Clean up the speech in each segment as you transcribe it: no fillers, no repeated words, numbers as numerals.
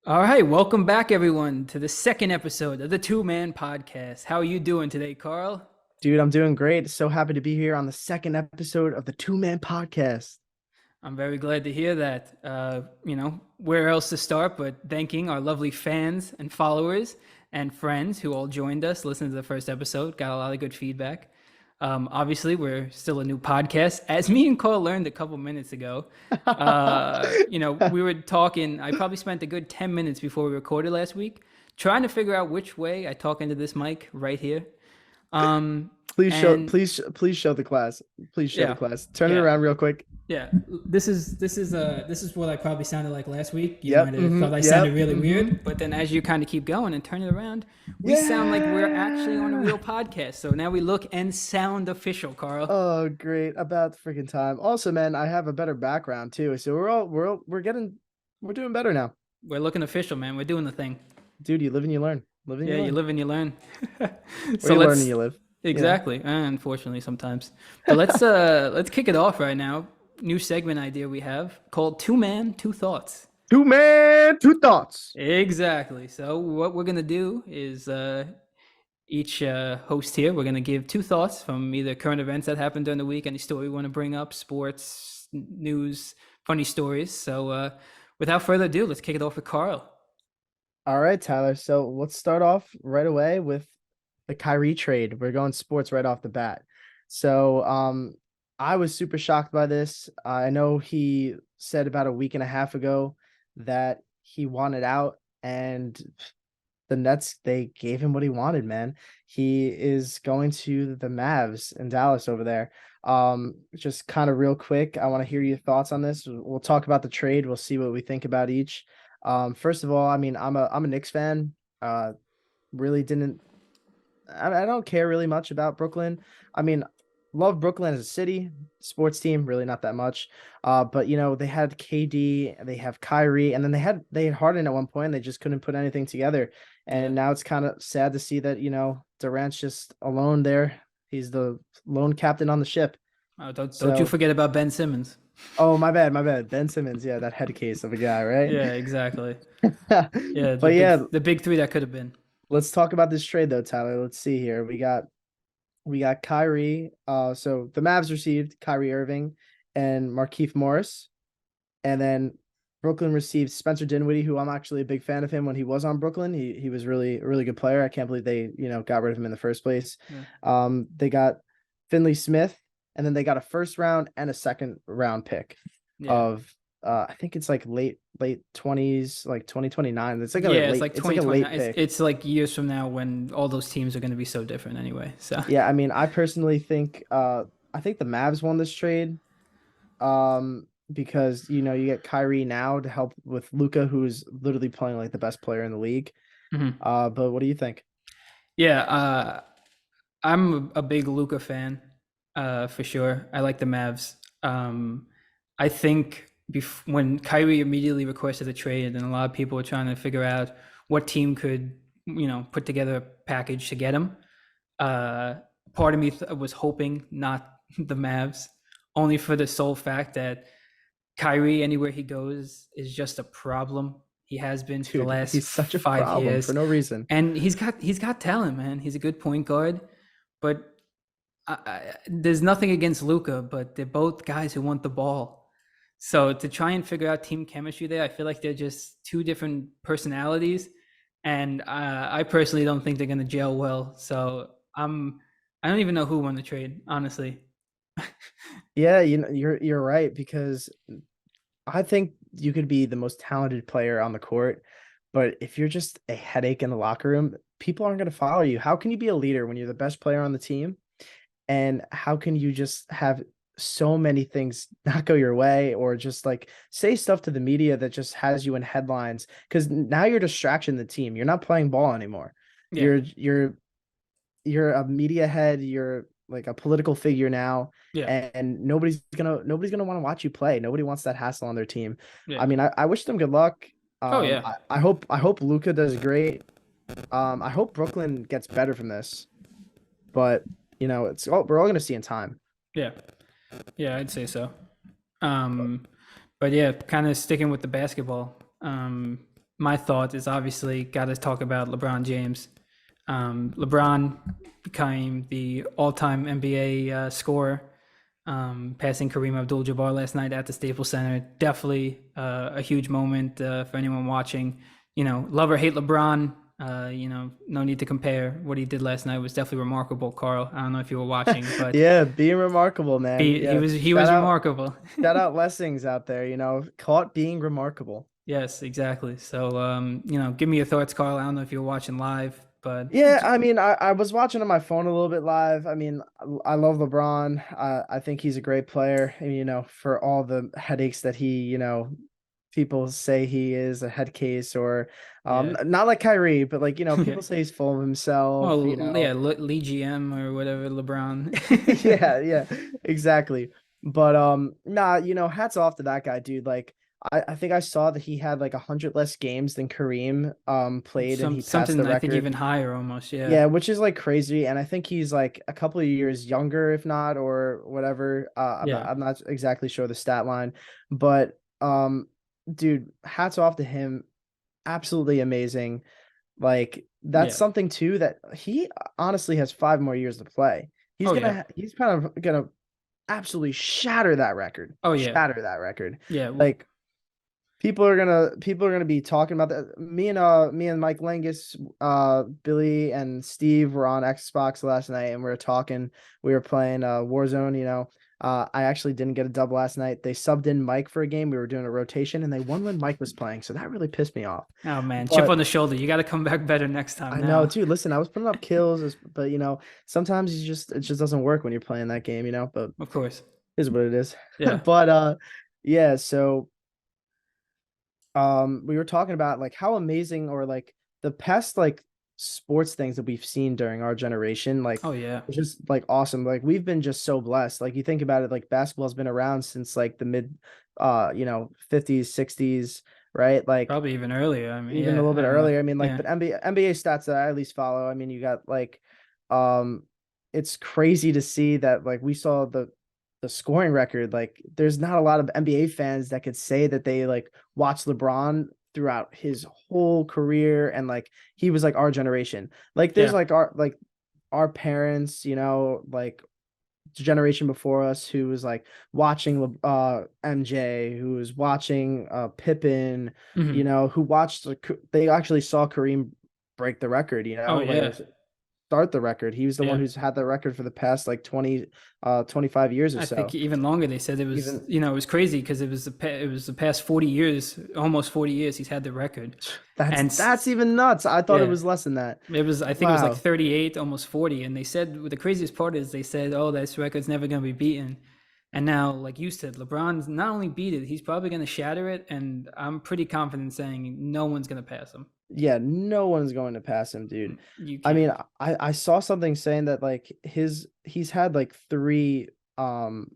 All right, welcome back, everyone, to the second episode of the Two Man Podcast. How are you doing today, Carl? Dude, I'm doing great. So happy to be here on the second episode of the Two Man Podcast. I'm very glad to hear that. Where else to start but thanking our lovely fans and followers and friends who all joined us, listened to the first episode, got a lot of good feedback. Obviously, we're still a new podcast, as me and Carl learned a couple minutes ago. We were talking. I probably spent a good 10 minutes before we recorded last week trying to figure out which way I talk into this mic right here. Um, Please show, and please show the class. Please show the yeah, class. Turn it yeah. around real quick. Yeah, this is what I probably sounded like last week. You Yep. might have thought I Yep. sounded really weird, but then as you kind of keep going and turn it around, we sound like we're actually on a Yeah. real podcast. So now we look and sound official, Carl. Oh, great. About the freaking time. Also, man, I have a better background too. So we're doing better now. We're looking official, man. We're doing the thing. Dude, you live and you learn. Live and you Yeah, you learn. live and you learn. Or So you learn and let's you live. You know. exactly, unfortunately sometimes. But let's kick it off right now. New segment idea we have called Two Man, Two Thoughts. Two man, two thoughts. Exactly. So what we're gonna do is each host here, we're gonna give two thoughts from either current events that happened during the week, any story we want to bring up, sports, news, funny stories. So without further ado, let's kick it off with Carl. All right, Tyler. So let's start off right away with the Kyrie trade. We're going sports right off the bat. So I was super shocked by this. I know he said about a week and a half ago that he wanted out, and the Nets, they gave him what he wanted, man. He is going to the Mavs in Dallas over there. Just kind of real quick, I want to hear your thoughts on this. We'll talk about the trade. We'll see what we think about each. First of all, I mean, I'm a Knicks fan. Really didn't I don't care really much about Brooklyn. I mean, love Brooklyn as a city, sports team, really not that much. But they had KD, they have Kyrie, and then they had Harden at one point. They just couldn't put anything together. Yeah. And now it's kind of sad to see that, Durant's just alone there. He's the lone captain on the ship. Oh, don't you So, forget about Ben Simmons. oh, my bad, my bad. Ben Simmons, yeah, that head case of a guy, right? Yeah, exactly. Yeah, But yeah, the big three that could have been. let's talk about this trade though, Tyler. Let's see here. We got Kyrie. So the Mavs received Kyrie Irving and Markieff Morris, and then Brooklyn received Spencer Dinwiddie, who I'm actually a big fan of him when he was on Brooklyn. He was really a really good player. I can't believe they got rid of him in the first place. Yeah. They got Finley Smith, and then they got a first round and a second round pick Yeah. of I think it's like late 20s, like 2029. It's like a Yeah, late, it's like it's like a late 2029. pick. It's like years from now when all those teams are going to be so different anyway. So Yeah, I mean, I personally think I think the Mavs won this trade. Because you get Kyrie now to help with Luca, who's literally playing like the best player in the league. Mhm. But what do you think? Yeah, I'm a big Luca fan, for sure. I like the Mavs. I think when Kyrie immediately requested a trade, and a lot of people were trying to figure out what team could, put together a package to get him. Uh, Part of me was hoping not the Mavs, only for the sole fact that Kyrie, anywhere he goes, is just a problem. He has been for the Dude, last he's such a 5 problem years, for no reason. and he's got talent, man. He's a good point guard, but there's nothing against Luca, but they're both guys who want the ball. So to try and figure out team chemistry there, I feel like they're just two different personalities, and I personally don't think they're going to gel well. So I don't even know who won the trade, honestly. Yeah, you're right because I think you could be the most talented player on the court, but if you're just a headache in the locker room, people aren't going to follow you. How can you be a leader when you're the best player on the team? And how can you just have so many things not go your way or just like say stuff to the media that just has you in headlines? Because now you're distracting the team. You're not playing ball anymore. Yeah, You're a media head, you're like a political figure now, yeah, and nobody's gonna want to watch you play. Nobody wants that hassle on their team. yeah. I mean, I wish them good luck. Oh yeah, I hope Luca does great. I hope Brooklyn gets better from this, but we're all gonna see in time. yeah, yeah. I'd say so. Um, but yeah, kind of sticking with the basketball. my thought is obviously got to talk about LeBron James. LeBron became the all-time NBA scorer, passing Kareem Abdul-Jabbar last night at the Staples Center. Definitely a huge moment for anyone watching. Love or hate LeBron, no need to compare. What he did last night was definitely remarkable, Carl. I don't know if you were watching, but Yeah, being remarkable, man. he Yeah, was remarkable. shout out Lessings out there, caught being remarkable. Yes, exactly. So, give me your thoughts, Carl. I don't know if you were watching live, but Yeah, I mean, I was watching on my phone a little bit live. I mean, I love LeBron. I think he's a great player. And, for all the headaches that people say he is a head case or yeah. not like Kyrie, but like, Yeah. people say he's full of himself, Well, yeah, Lee GM or whatever, LeBron. Yeah, yeah, exactly. But nah, hats off to that guy, dude. Like I think I saw that he had like 100 less games than Kareem played and he passed the Something I think record. even higher almost. Yeah. Yeah, which is like crazy. And I think he's like a couple of years younger, if not, or whatever. Yeah. I'm not exactly sure the stat line, but dude, hats off to him. Absolutely amazing. Like that's Yeah. something too that he honestly has 5 more years to play. Oh yeah. He's kind of gonna absolutely shatter that record. Oh yeah. Shatter that record. Yeah. Like people are gonna be talking about that. Me and Mike Langus, Billy and Steve were on Xbox last night and we were talking. We were playing Warzone, I actually didn't get a dub last night. They subbed in Mike for a game. We were doing a rotation and they won when Mike was playing. So that really pissed me off. Oh man, chip But on the shoulder. You got to come back better next time I know, now. dude. Listen, I was putting up kills, but sometimes it just doesn't work when you're playing that game, But Of course. it is what it is. Yeah. But yeah. So we were talking about like how amazing or like the past like sports things that we've seen during our generation, like Oh yeah. it's just like awesome. Like we've been just so blessed. Like you think about it, like basketball's been around since like the mid 50s, 60s, right? Like Probably even earlier. I mean, even a yeah, little I bit don't know. earlier. I mean, like, Yeah. but NBA stats that I at least follow. I mean, you got like, um, it's crazy to see that like we saw the scoring record. Like, there's not a lot of NBA fans that could say that they like watched LeBron throughout his whole career and like he was like our generation. Like, there's Yeah. like our parents, like generation before us who was like watching MJ, who was watching Pippen, Hmm. who watched they actually saw Kareem break the record, Oh like yeah. start the record. He was the one Yeah. who's had the record for the past like 25 years or I think so. even longer. They said it was, Even it was crazy because it was the past 40 years, almost 40 years he's had the record. And that's even nuts. I thought it yeah, was less than that. I think it was like Wow. 38, almost 40. And they said the craziest part is they said, "Oh, this record's never going to be beaten." And now, like you said, LeBron's not only beat it, he's probably going to shatter it. And I'm pretty confident saying no one's going to pass him. Yeah, no one's going to pass him, dude. You I mean, can't. I saw something saying that like he's had like three I'm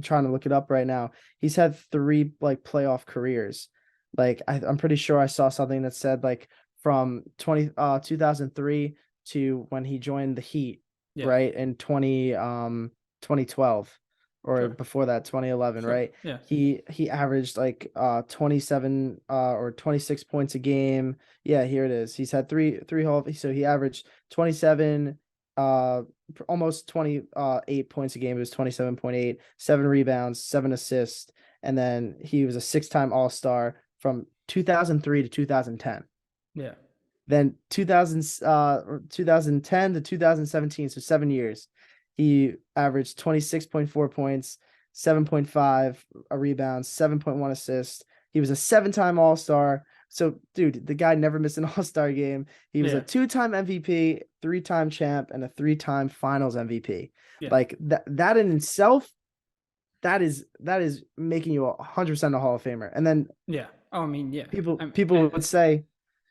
trying to look it up right now. He's had three like playoff careers. Like I'm pretty sure I saw something that said like from 2003 to when he joined the Heat, Yeah. right? In 2012 or Sure. before that 2011, Sure. right? Yeah. He averaged like 27 or 26 points a game. Yeah, here it is. He's had three whole so he averaged 27 uh almost 28 points a game. It was 27.8, 7 rebounds, 7 assists, and then he was a six-time All-Star from 2003 to 2010. Yeah. Then 2010 to 2017, so 7 years, he averaged 26.4 points, 7.5 a rebound, 7.1 assists. He was a seven-time All-Star. So, dude, the guy never missed an All-Star game. He was a Yeah. two-time MVP, three-time champ, and a three-time Finals MVP. Yeah. Like that in itself, that is making you 100% a Hall of Famer. And then Yeah. Oh, I mean, yeah. people would say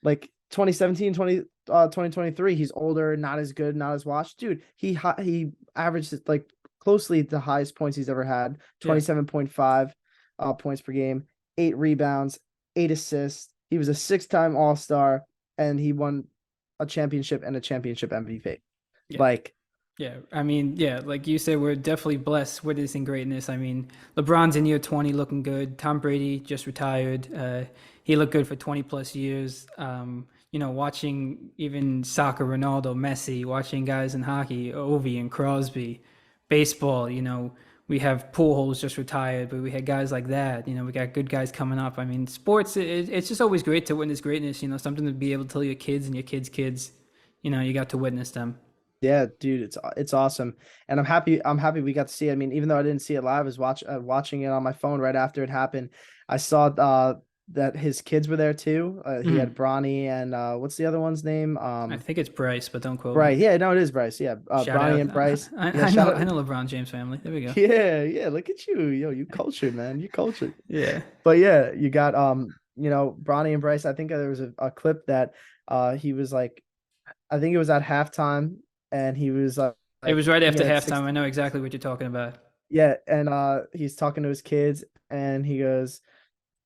like 2023, he's older, not as good, not as watched. Dude, he averaged like closely the highest points he's ever had, Yeah. 27.5 points per game, 8 rebounds, 8 assists. He was a six-time All-Star and he won a championship and a championship MVP. Yeah. Like Yeah, I mean, yeah, like you said, we're definitely blessed witnessing greatness. I mean, LeBron's in year 20 looking good. Tom Brady just retired. He looked good for 20 plus years. Watching even soccer, Ronaldo, Messi, watching guys in hockey, Ovi and Crosby, baseball, we have Pujols just retired, but we had guys like that. We got good guys coming up. I mean, sports, it's just always great to witness greatness, something to be able to tell your kids and your kids' kids, you got to witness them. Yeah, dude, it's awesome, and I'm happy we got to see it. I mean, even though I didn't see it live, I was watching it on my phone right after it happened. I saw that his kids were there too. He had Mhm. Bronny and what's the other one's name? I think it's Bryce, but don't quote me. Bryce. Yeah, no, it is Bryce. Yeah, Shout Bronny out. and Bryce. I, Yeah, I shout know out. I know LeBron James family. There we go. Yeah, yeah. Look at you, yo, you cultured, man. You cultured. Yeah. But yeah, you got Bronny and Bryce. I think there was a clip that he was like, I think it was at halftime, and he was It was right he after had halftime. six. I know exactly what you're talking about. Yeah, and he's talking to his kids, and he goes,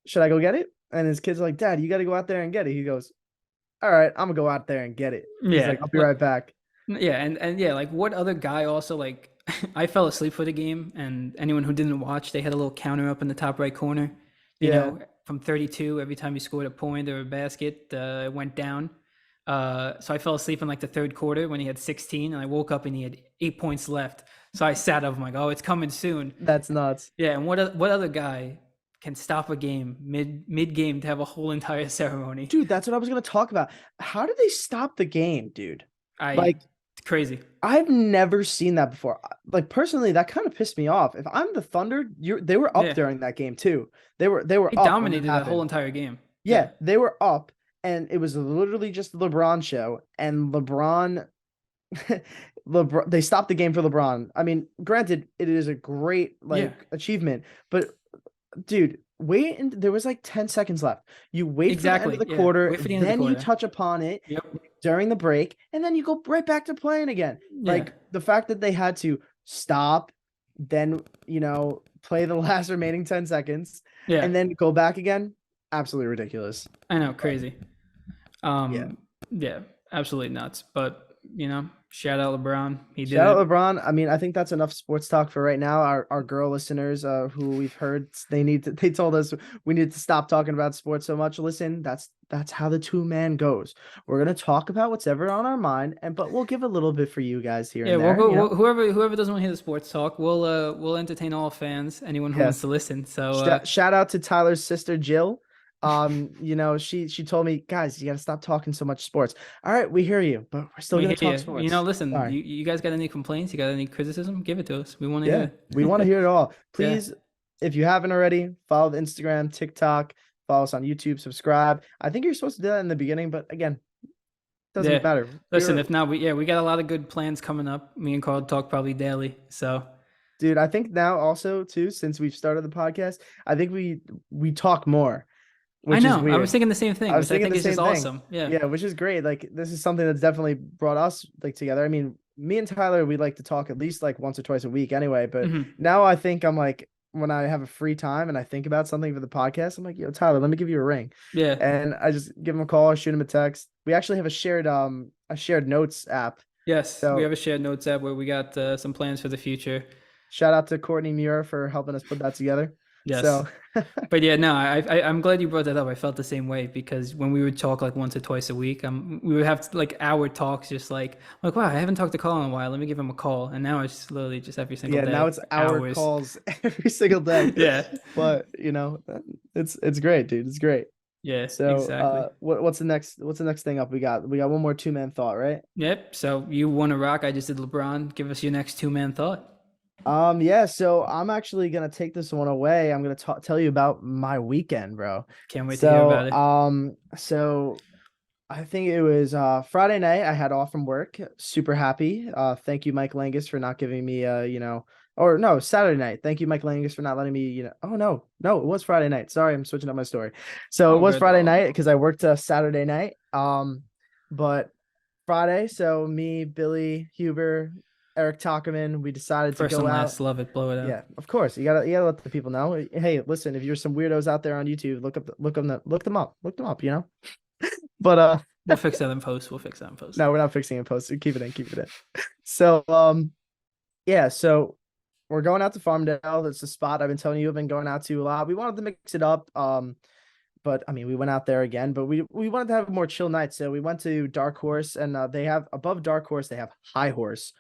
"Should I go get it?" And his kids are like, "Dad, you got to go out there and get it." He goes, "All right, I'm gonna go out there and get it." He's like, Yeah. "I'll be right back." Yeah, and yeah, like what other guy also like I fell asleep for the game and anyone who didn't watch, they had a little counter up in the top right corner. Yeah, From 32, every time he scored a point or a basket, it went down. So I fell asleep in like the third quarter when he had 16, and I woke up and he had 8 points left. So I sat up, I'm like, oh, it's coming soon. that's nuts, Yeah, and what other guy can stop a game mid game to have a whole entire ceremony? dude. That's what I was gonna talk about. How did they stop the game, dude? I Like, Crazy. I've never seen that before. Like personally, that kind of pissed me off. If I'm the Thunder, they were up Yeah, during that game too. They were he up when that dominated that whole happened. entire game. Yeah, Yeah, they were up, and it was literally just the LeBron show. And LeBron, they stopped the game for LeBron. I mean, granted, it is a great yeah, like achievement, but dude, wait, and there was like 10 seconds left. You wait for the end of exactly. the Yeah, quarter, wait for the end of the then you quarter. touch upon it Yep. during the break, and then you go right back to playing again. Yeah, Like the fact that they had to stop, then play the last remaining 10 seconds, yeah. and then go back again, absolutely ridiculous. I know, crazy. Yeah. Yeah, absolutely nuts. But shout out LeBron. He did Shout it. out LeBron. I mean, I think that's enough sports talk for right now. Our girl listeners, who we've heard, they told us we need to stop talking about sports so much. Listen, that's how the two-man goes. We're gonna talk about what's ever on our mind, but we'll give a little bit for you guys here Yeah, and we'll there. go. Whoever doesn't want to hear the sports talk, we'll entertain all fans, anyone who wants Yes. to listen. So Shout out to Tyler's sister Jill. She told me, guys, you gotta stop talking so much sports. All right, we hear you, but we're still we gonna hear talk you. sports. Listen, Sorry. you guys got any complaints? You got any criticism? Give it to us. We want to Yeah, hear we want to it. hear it all. Yeah, Please, if you haven't already, follow the Instagram, TikTok, follow us on YouTube, subscribe. I think you're supposed to do that in the beginning, but again, doesn't yeah. matter. Listen, if not, we got a lot of good plans coming up. Me and Carl talk probably daily. So Dude, I think now also too, since we've started the podcast, I think we talk more, I which is know. I weird. was thinking the same thing, I was which I thinking think the is just same thing. awesome. Yeah. Yeah, which is great. Like this is something that's definitely brought us like together. I mean, me and Tyler, we like to talk at least like once or twice a week anyway. But Hmm. now I think I'm like when I have a free time and I think about something for the podcast, I'm like, yo, Tyler, let me give you a ring. Yeah. And I just give him a call, shoot him a text. We actually have a shared notes app. Yes, we So have a shared notes app where we got some plans for the future. shout out to Courtney Muir for helping us put that together. Yes. So But yeah, no, I'm glad you brought that up. I felt the same way because when we would talk like once or twice a week, we would have like hour talks, just like wow, I haven't talked to Colin in a while. Let me give him a call. And now it's literally just every single yeah, now day, it's our hours. calls every single day. Yeah, But it's great, dude. It's great. yeah, So exactly. what's the next thing up? We got one more two-man thought, right? Yep. So you want to rock? I just did LeBron. Give us your next two-man thought. Yeah, so I'm actually gonna take this one away. I'm gonna tell you about my weekend, bro. Can't wait to hear So about it. so I think it was Friday night. I had off from work. Super happy. Thank you, Mike Langus, for not giving me or no, Saturday night. Thank you, Mike Langus, for not letting me, oh no, it was Friday night. Sorry, I'm switching up my story. So it All was good. Friday night because I worked Saturday night. But Friday, so me, Billy, Huber, Eric Talkerman, we decided to First go and out. last. Love it. Blow it out. Yeah, of course. You gotta let the people know. Hey, listen, if you're some weirdos out there on YouTube, look them up. Look them up. But We'll fix that in post. We'll fix that in post. No, we're not fixing it post. Keep it in. Keep it in. So yeah. So we're going out to Farmdale. That's the spot I've been telling you I've been going out to a lot. We wanted to mix it up. But I mean, we went out there again, but we wanted to have a more chill night. So we went to Dark Horse, and they have above Dark Horse, they have High Horse.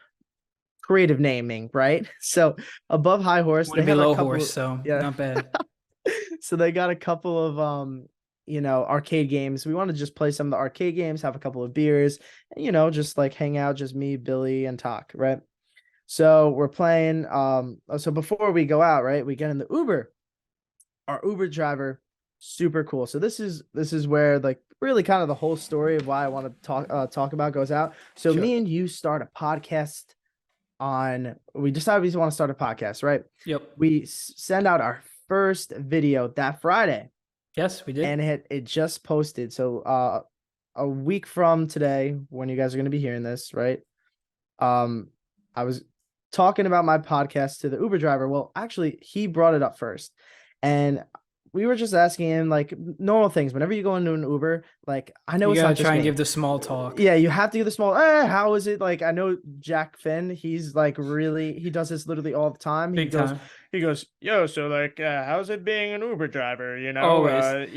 Creative naming, right? So above High Horse, Want to they be have a low couple. horse, so Yeah. not bad. So they got a couple of arcade games. We want to just play some of the arcade games, have a couple of beers, and just like hang out, just me, Billy, and talk, right? So we're playing. So before we go out, right, we get in the Uber. Our Uber driver, super cool. So this is where like really kind of the whole story of why I want to talk about goes out. So Sure. me and you start a podcast we decided we want to start a podcast, right? Yep. We send out our first video that Friday, Yes, we did. and it just posted. So a week from today, when you guys are going to be hearing this, right? I was talking about my podcast to the Uber driver. Well, actually, he brought it up first, and we were just asking him like normal things. Whenever you go into an Uber, like I know You it's gotta not just try and me. give the small talk. Yeah, you have to give the small. How is it? Like I know Jack Finn. He's like he does this literally all the time. Big time. He goes, yo, so like, how's it being an Uber driver? Always.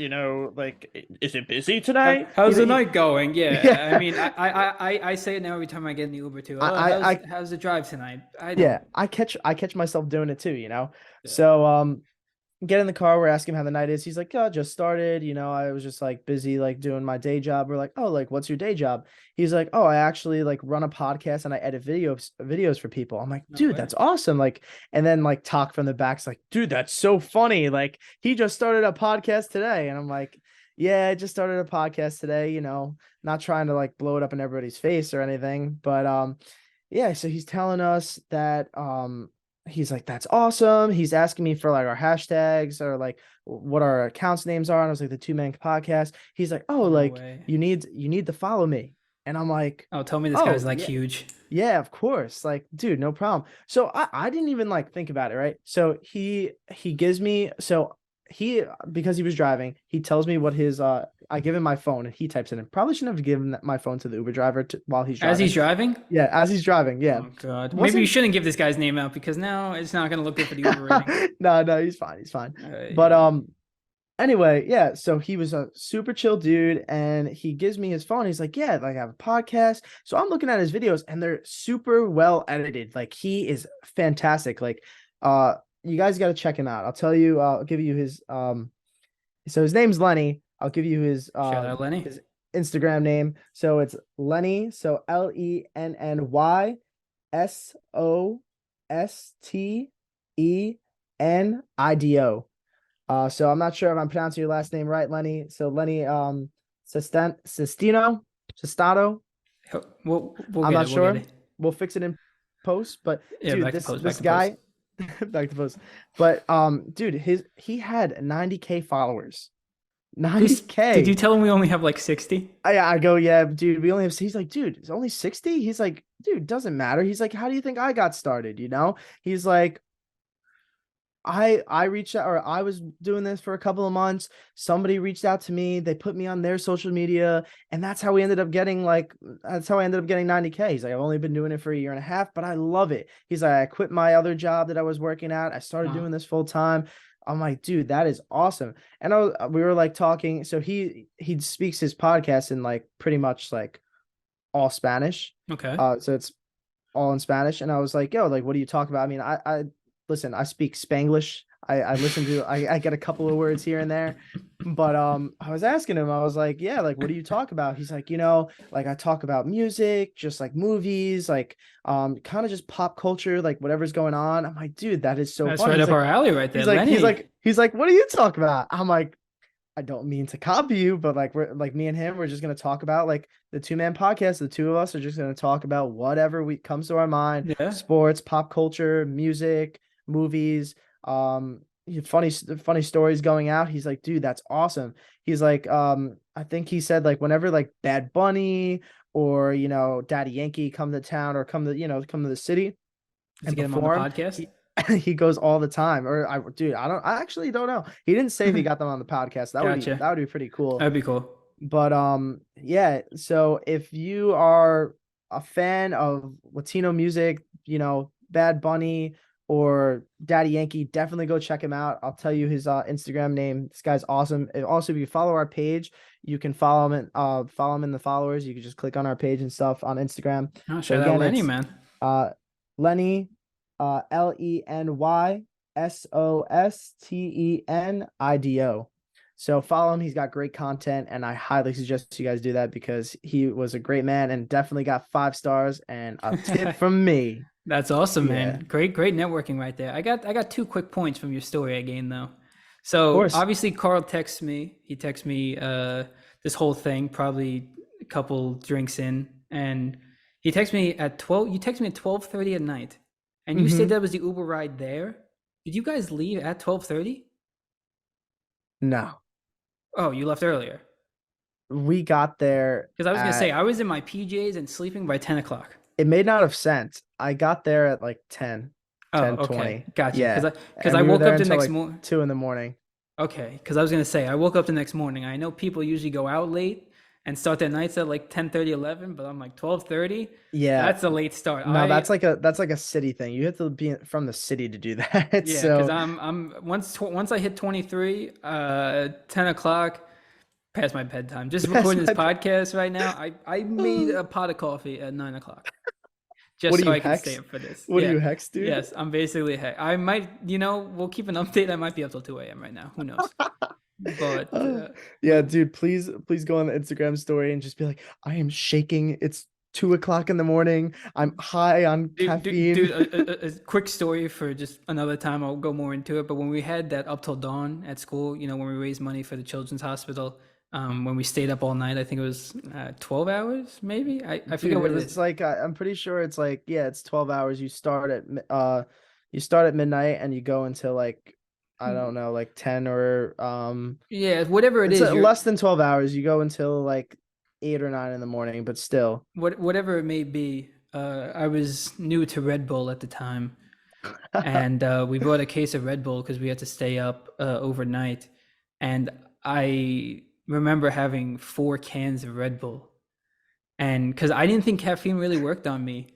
Like, is it busy tonight? How's the He- night going? Yeah. Yeah. I mean, I say it now every time I get in the Uber too. Oh, how's the drive tonight? I don't. Yeah, I catch myself doing it too. Yeah. So get in the car, we're asking him how the night is. He's like, oh, just started, I was just like busy like doing my day job. We're like, oh, like what's your day job? He's like, oh, I actually like run a podcast and I edit videos for people. I'm like, No dude, way. that's awesome. Like, and then like talk from the back's like, dude, that's so funny. Like he just started a podcast today. And I'm like, yeah, I just started a podcast today, not trying to like blow it up in everybody's face or anything. But yeah, so he's telling us that he's like, that's awesome. He's asking me for like our hashtags or like what our accounts names are. And I was like, the Two Man Podcast. He's like, oh, No like way. you need to follow me. And I'm like, Oh, tell me this oh, guy's like yeah. huge. Yeah, of course. Like, dude, no problem. So I didn't even like think about it, right? So he gives me because he was driving, he tells me what his I give him my phone and he types it in. Probably shouldn't have given my phone to the Uber driver while he's driving. As he's driving? Yeah, as he's driving. Yeah. Oh God. Maybe Wasn't- you shouldn't give this guy's name out because now it's not gonna look good for the Uber rating. No, he's fine. But anyway, yeah, so he was a super chill dude and he gives me his phone. He's like, yeah, like I have a podcast. So I'm looking at his videos and they're super well edited. Like he is fantastic. Like you guys got to check him out. I'll give you his so his name's Lenny. I'll give you his Shout out Lenny. his Instagram name. So it's Lenny, so LENNYSOSTENIDO. So I'm not sure if I'm pronouncing your last name right, Lenny. So Lenny Sestino. We'll I'm get not it, sure. We'll get it. We'll fix it in post. But Yeah, dude, back to this post, this back to guy back to post. But dude, he had 90K followers. 90K. Did you tell him we only have like 60? I go, yeah, dude, we only have, he's like, dude, it's only 60. He's like, dude, doesn't matter. He's like, how do you think I got started? He's like, I reached out, or I was doing this for a couple of months. Somebody reached out to me. They put me on their social media, and that's how I ended up getting 90K. He's like, I've only been doing it for a year and a half, but I love it. He's like, I quit my other job that I was working at. I started Wow. doing this full time. I'm like, dude, that is awesome. And we were like talking. So he speaks his podcast in like pretty much like all Spanish. Okay. So it's all in Spanish. And I was like, yo, like, what do you talk about? I mean, I listen, I speak Spanglish. I listen to, I get a couple of words here and there, but I was asking him, I was like, yeah, like, what do you talk about? He's like, like I talk about music, just like movies, like kind of just pop culture, like whatever's going on. I'm like, dude, that is so That's fun. right He's up like, our alley right there. he's like, what do you talk about? I'm like, I don't mean to copy you, but like we're like me and him, we're just gonna talk about like the Two Man Podcast. The two of us are just gonna talk about whatever comes to our mind, Yeah. sports, pop culture, music, movies, funny stories going out. He's like, dude, that's awesome. He's like, I think he said like whenever like Bad Bunny or Daddy Yankee come to town or come to the city To and get him on the perform, podcast. he goes all the time. Or I actually don't know. He didn't say if he got them on the podcast. That would Gotcha. be pretty cool. That'd be cool. But yeah, so if you are a fan of Latino music, Bad Bunny or Daddy Yankee, definitely go check him out. I'll tell you his Instagram name. This guy's awesome. And also, if you follow our page, you can follow him in the followers. You can just click on our page and stuff on Instagram. Oh, So shout out again, Lenny, it's man. uh Lenny, LenySostenido. So follow him. He's got great content, and I highly suggest you guys do that because he was a great man and definitely got 5 stars and a tip from me. That's awesome, Yeah, man. of Great networking right there. I got 2 quick points from your story I gained though. So course. obviously Carl texts me. He texts me this whole thing probably a couple drinks in, and he texts me at 12. You text me at 12:30 at night, and you said Hmm. that was the Uber ride there. Did you guys leave at 12:30? No, Oh, you left earlier. we got there Because I was gonna say at. I was in my PJs and sleeping by 10 o'clock. It may not have sent. I got there at like 10, Oh, ten okay, 20. gotcha. Yeah, Because and I we were woke there up the until next like morning. 2 in the morning. Okay, because I was gonna say I woke up the next morning. I know people usually go out late and start their nights at like 10:30, 11, but I'm like 12:30. Yeah, That's a late start. no, that's like a city thing. You have to be from the city to do that. Yeah, because So I'm once I hit 23, 10 o'clock, past my bedtime. Just that's recording this my. podcast right now. I made a pot of coffee at 9 o'clock What just are so you I can stay hex? up for this. What are Yeah, you hex, dude? yes, I'm basically. I might, we'll keep an update. I might be up till 2 a.m. right now. Who knows? But Oh, yeah, dude, please go on the Instagram story and just be like, I am shaking. It's 2 o'clock in the morning. I'm high on Dude, caffeine. a quick story for just another time. I'll go more into it. But when we had that up till dawn at school, when we raised money for the children's hospital, when we stayed up all night, I think it was 12 hours, maybe. I forget Dude, it what it was is. like I'm pretty sure it's like, yeah, it's 12 hours. You start at midnight and you go until like, I don't know, like 10 or Yeah, whatever it it's is, less than 12 hours. You go until like 8 or 9 in the morning, but still. whatever it may be. I was new to Red Bull at the time, and we bought a case of Red Bull because we had to stay up overnight. And I remember having 4 cans of Red Bull, and because I didn't think caffeine really worked on me,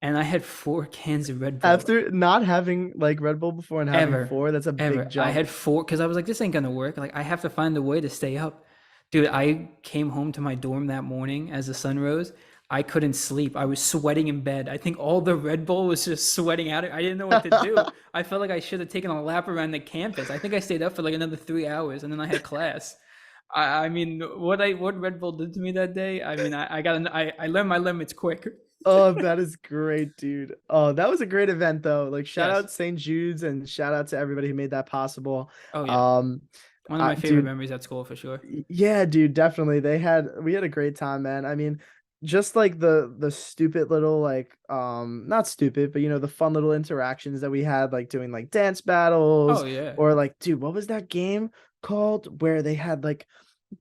and I had 4 cans of Red Bull After not having like Red Bull before and having ever, four, that's a big ever. I jump. had 4 because I was like, this ain't gonna work. Like I have to find a way to stay up. Dude, I came home to my dorm that morning as the sun rose. I couldn't sleep. I was sweating in bed. I think all the Red Bull was just sweating out. I didn't know what to do. I felt like I should have taken a lap around the campus. I think I stayed up for like another 3 hours and then I had class. I mean, what Red Bull did to me that day. I mean, I learned my limits quick. Oh, that is great, dude. Oh, that was a great event though. Like shout Yes. out St. Jude's and shout out to everybody who made that possible. Oh yeah. Um, One of my favorite dude, memories at school for sure. yeah, dude, definitely. We had a great time, man. I mean, just like the stupid little like not stupid, but the fun little interactions that we had, like doing like dance Oh battles yeah. or like, dude, what was that game called where they had like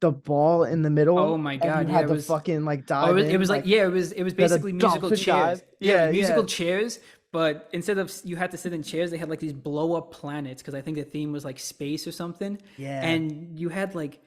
the ball in the Oh middle my and you God. Yeah, had it to was. fucking like Oh, dive it in, was like like yeah, it was you had a basically musical dolphin chairs. dive. Yeah, it was Yeah, yeah, musical chairs, but instead of you had to sit in chairs, they had like these blow up planets because I think the theme was like space or something. yeah. And you had like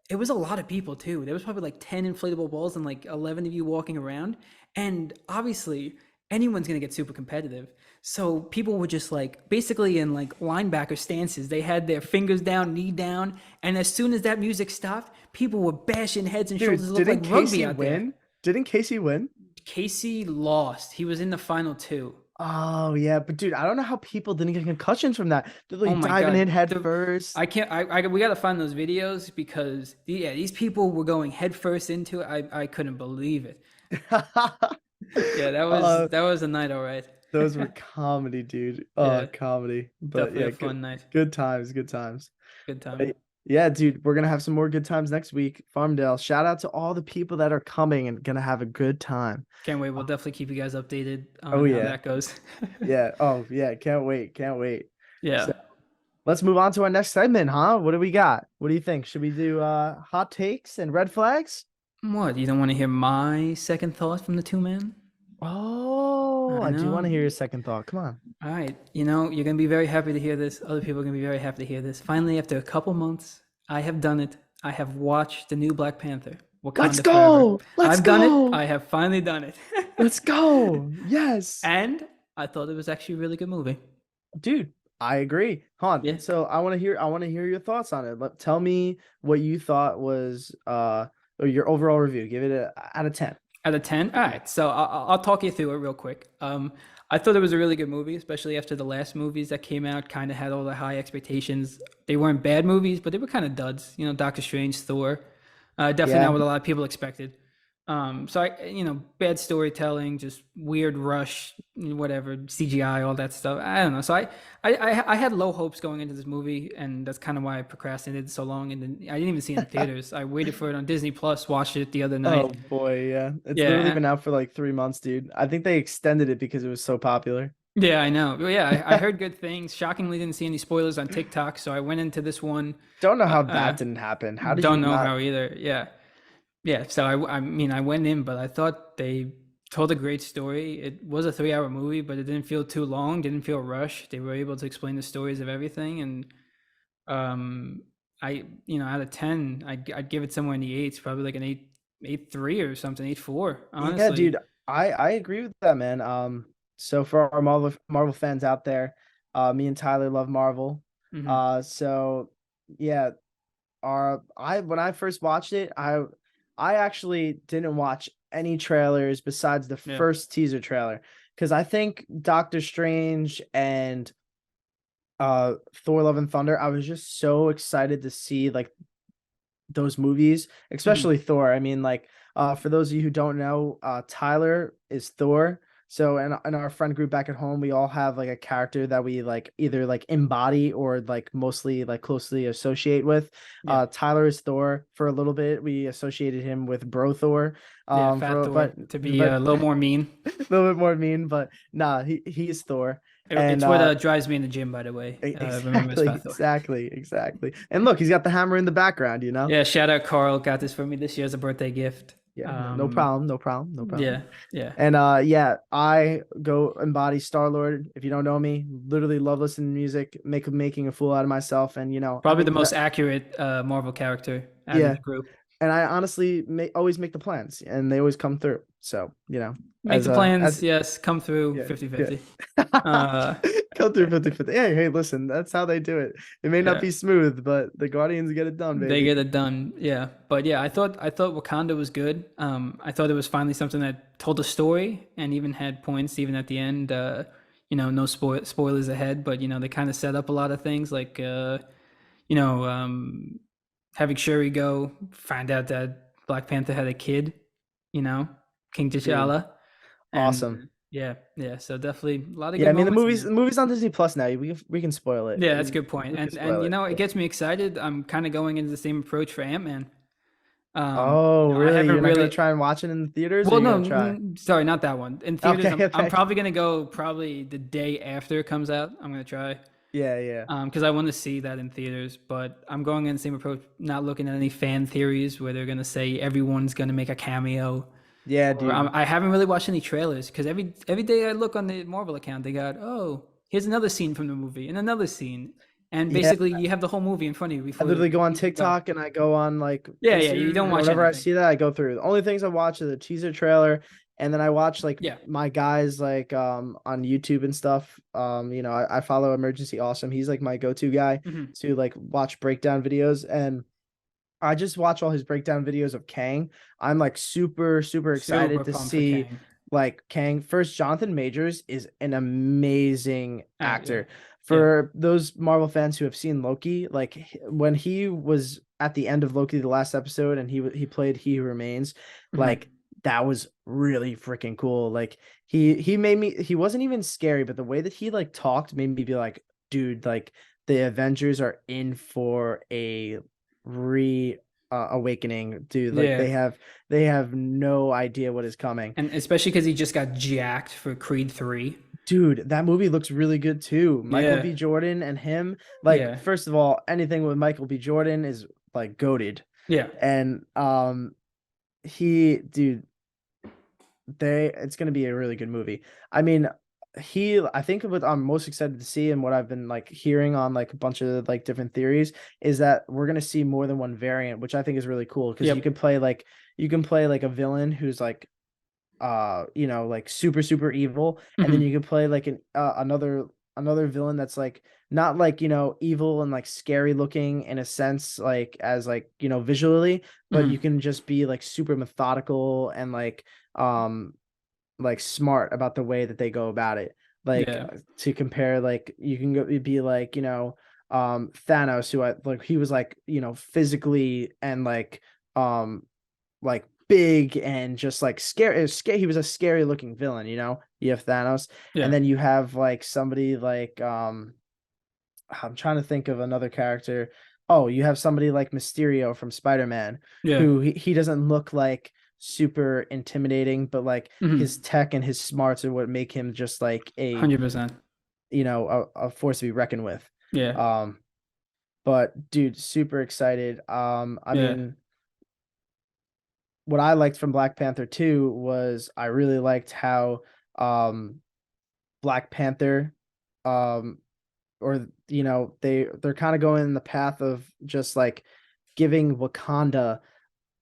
it was a lot of people too. There was probably like 10 inflatable balls and like 11 of you walking around. And obviously, anyone's going to get super competitive. So people were just like basically in like linebacker stances. They had their fingers down, knee down. And as soon as that music stopped, people were bashing heads and shoulders. Dude, It looked like didn't rugby Casey out there. win? Didn't Casey win? Casey lost. He was in the final 2. Oh yeah, but dude, I don't know how people didn't get concussions from that. They're Oh like my diving God. in head The first. I can't we gotta find those videos because yeah, these people were going head first into it. I couldn't believe it. Yeah, that was uh, that was a night, all right. those were comedy, dude. Oh, Yeah, comedy. But definitely yeah, a fun night. good times, good times. Good time. But yeah, dude, we're gonna have some more good times next week. Farmdale. Shout out to all the people that are coming and gonna have a good time. Can't wait. We'll definitely keep you guys updated Oh on how yeah. that goes. Yeah. Oh yeah. Can't wait. Can't wait. Yeah. So let's move on to our next segment, huh? What do we got? What do you think? Should we do hot takes and red flags? What? You don't want to hear my second thoughts from the two men? Oh, I I do want to know. hear your second thought. Come on. All right. You're gonna be very happy to hear this. Other people are gonna be very happy to hear this. Finally, after a couple months, I have done it. I have watched the new Black Panther, Let's Wakanda Forever. go. Let's I've done it. go. I have finally done it. Let's go. Yes. And I thought it was actually a really good movie. Dude, I agree. Han, Yeah. so I want to hear your thoughts on it. Tell me what you thought was or your overall review. Give it a out of 10. Out of 10? All right. So I'll talk you through it real quick. I thought it was a really good movie, especially after the last movies that came out kind of had all the high expectations. They weren't bad movies, but they were kind of duds. You know, Doctor Strange, Thor, definitely Yeah. not what a lot of people expected. So bad storytelling, just weird rush, whatever, CGI, all that stuff. I don't know. So I had low hopes going into this movie, and that's kind of why I procrastinated so long. And then I didn't even see it in theaters. I waited for it on Disney Plus, watched it the other Oh night. boy, yeah. It's literally Yeah, been out for like 3 months, dude. I think they extended it because it was so popular. yeah, I know. Well, yeah, I heard good things. Shockingly, didn't see any spoilers on TikTok, so I went into this one. Don't know Uh, how uh, that didn't happen. How did you don't know not? how either. Yeah, yeah. So I mean, I went in, but I thought they told a great story. It was a 3 hour movie, but it didn't feel too long. Didn't feel rushed. They were able to explain the stories of everything, and um, out of 10, I'd give it somewhere in the eights, probably like an 8.3 or something, 8.4. Yeah, Honestly. dude, I agree with that, man. So for our Marvel fans out there, me and Tyler love Marvel. Hmm. So yeah, I when I first watched it, I actually didn't watch any trailers besides the Yeah. first teaser trailer because I think Doctor Strange and Thor Love and Thunder, I was just so excited to see like those movies, Hmm. especially Thor. I mean, like, for those of you who don't know, Tyler is Thor. So, in our friend group back at home, we all have like a character that we like either like embody or like mostly like closely associate with. Yeah. Tyler is Thor. For a little bit, we associated him with Bro Thor. Yeah. Fat For Thor but to be but a little more mean. a little bit more mean, but nah, he's Thor. And It's what drives me in the gym, by the way. Remember his exactly, Fat Thor. exactly. And look, he's got the hammer in the background, you know? Yeah, shout out Carl. Got this for me this year as a birthday gift. Yeah, no problem, no problem, no problem. Yeah, yeah. And yeah, I go embody Star Lord. If you don't know me, literally love listening to music, making a fool out of myself, and I Probably make the the most best. accurate Marvel character out of Yeah, the group. and I honestly always make the plans, and they always come through. So Make as the plans, as yes. Come through yeah, 50-50. yeah. Uh, Go through 50/50. Hey, listen, that's how they do it. It may not yeah. be smooth, but the Guardians get it done, They baby. get it done. Yeah. But yeah, I thought Wakanda was good. I thought it was finally something that told a story and even had points even at the end. No spoilers ahead, but they kind of set up a lot of things like you know, having Shuri go find out that Black Panther had a kid, you know, King Dude, T'Challa. awesome. And yeah, yeah. So definitely a lot of Yeah, good I mean moments in the there. movies on Disney Plus now. We can spoil it. Yeah, that's a good point. We can And spoil it. it Yeah. gets me excited. I'm kind of going into the same approach for Ant-Man. Oh, I really? haven't You're not gonna really. try and watch it in the theaters, or Well, you're no, gonna try? sorry, not that one. In theaters, Okay, I'm okay. probably gonna go probably the day after it comes out. I'm gonna try Yeah, yeah. because I want to see that in theaters. But I'm going in the same approach, not looking at any fan theories where they're gonna say everyone's gonna make a cameo. Yeah, Or dude. I haven't really watched any trailers because every day I look on the Marvel account, they got here's another scene from the movie and another scene, and Yeah, basically you have the whole movie in front of you I before literally go on you even go. TikTok and I go on like Yeah, yeah, you Instagram, don't and watch whenever I anything. see that, I go through. The only things I watch are the teaser trailer, and then I watch like Yeah. my guys like on YouTube and stuff. I follow Emergency Awesome. He's like my go-to guy Hmm. to like watch breakdown videos, and I just watch all his breakdown videos of Kang. I'm like super, super excited Super to pumped for see Kang. like Kang. First, Jonathan Majors is an amazing Yeah, actor. yeah. For those Marvel fans who have seen Loki, like when he was at the end of Loki, the last episode, and he played He Who Remains, Hmm. like that was really freaking cool. Like he wasn't even scary, but the way that he like talked made me be like, dude, like the Avengers are in for a re awakening, dude. Like Yeah, they have no idea what is coming. and especially because he just got jacked for Creed 3. Dude, that movie looks really good too. Michael Yeah, B. Jordan and him, like yeah, first of all, anything with Michael B. Jordan is like goated. yeah. And he dude, they it's gonna be a really good movie. I mean, I think what I'm most excited to see and what I've been like hearing on like a bunch of like different theories is that we're gonna see more than one variant, which I think is really cool because Yep. you can play like a villain who's like like super evil, and then Hmm. you can play like another villain that's like not like evil and like scary looking in a sense like as like visually, but you Hmm. can just be like super methodical and um like smart about the way that they go about it. Like Yeah. to compare, like you can go be like, Thanos, who I like he was like, physically and like big and just like scary. He was a scary looking villain, You have Thanos, and Yeah. then you have like somebody like I'm trying to think of another character. Oh, you have somebody like Mysterio from Spider-Man, Yeah. who he doesn't look like super intimidating, but like his Hmm. tech and his smarts are what make him just like 100%. a force to be reckoned with. Yeah. Um, but dude, super excited. I Yeah. mean, what I liked from Black Panther 2 was I really liked how um Black Panther um or they're kind of going in the path of just like giving Wakanda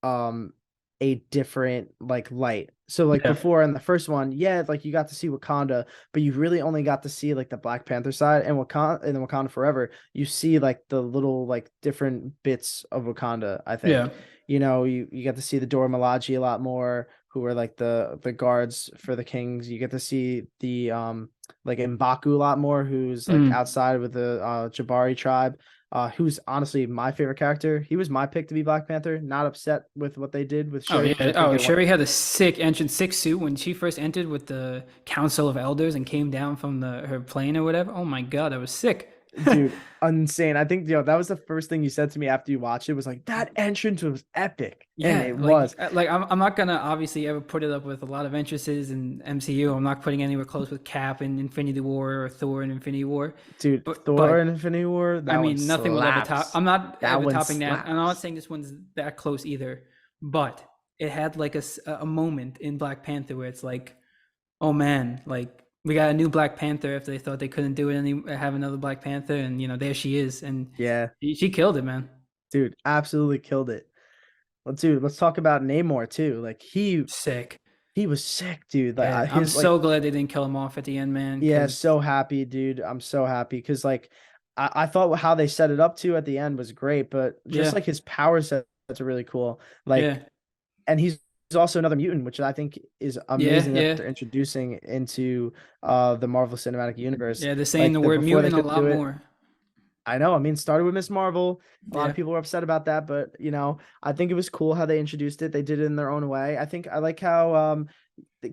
um a different like light. So like Yeah. before in the first one, yeah, like you got to see Wakanda, but you really only got to see like the Black Panther side, and Wakanda Forever, you see like the little like different bits of Wakanda, I think. Yeah. You get to see the Dora Milaje a lot more, who are like the guards for the kings. You get to see the like M'Baku a lot more, who's like Mm. outside with the Jabari tribe, who's honestly my favorite character. He was my pick to be Black Panther. Not upset with what they did with Oh Shuri, which yeah. I think Oh, it went. Shuri had a sick entrance, sick suit when she first entered with the Council of Elders and came down from the her plane or whatever. Oh my God, that was sick. Dude, insane. I think that was the first thing you said to me after you watched it was like that entrance was epic, and Yeah, it was. like I'm not gonna obviously ever put it up with a lot of entrances in MCU. I'm not putting anywhere close with Cap in Infinity War or Thor in Infinity War. Dude, Thor But and Infinity War, I that one mean, nothing will ever top. slaps. I'm not That ever one topping that. And I'm not slaps. saying this one's that close either. But it had like a moment in Black Panther where it's like, oh man, like we got a new Black Panther. If they thought they couldn't do it, any have another Black Panther, and there she is, and Yeah, she killed it, man. dude, absolutely killed it. Let's talk about Namor too. Like Sick. he was sick, dude. Like Yeah, I'm his like so glad they didn't kill him off at the end, man. yeah, Because so happy, dude. I'm so happy because like I thought how they set it up to at the end was great, but just yeah, like his power sets are really cool. Like, yeah, and he's also another mutant, which I think is yeah, amazing that yeah, they're introducing into the Marvel Cinematic Universe. yeah. They're saying Like the the word before they mutant a couldn't lot do it. more. I know. I mean, started with Miss Marvel. A lot Yeah, of people were upset about that, but I think it was cool how they introduced it. They did it in their own way. I think I like how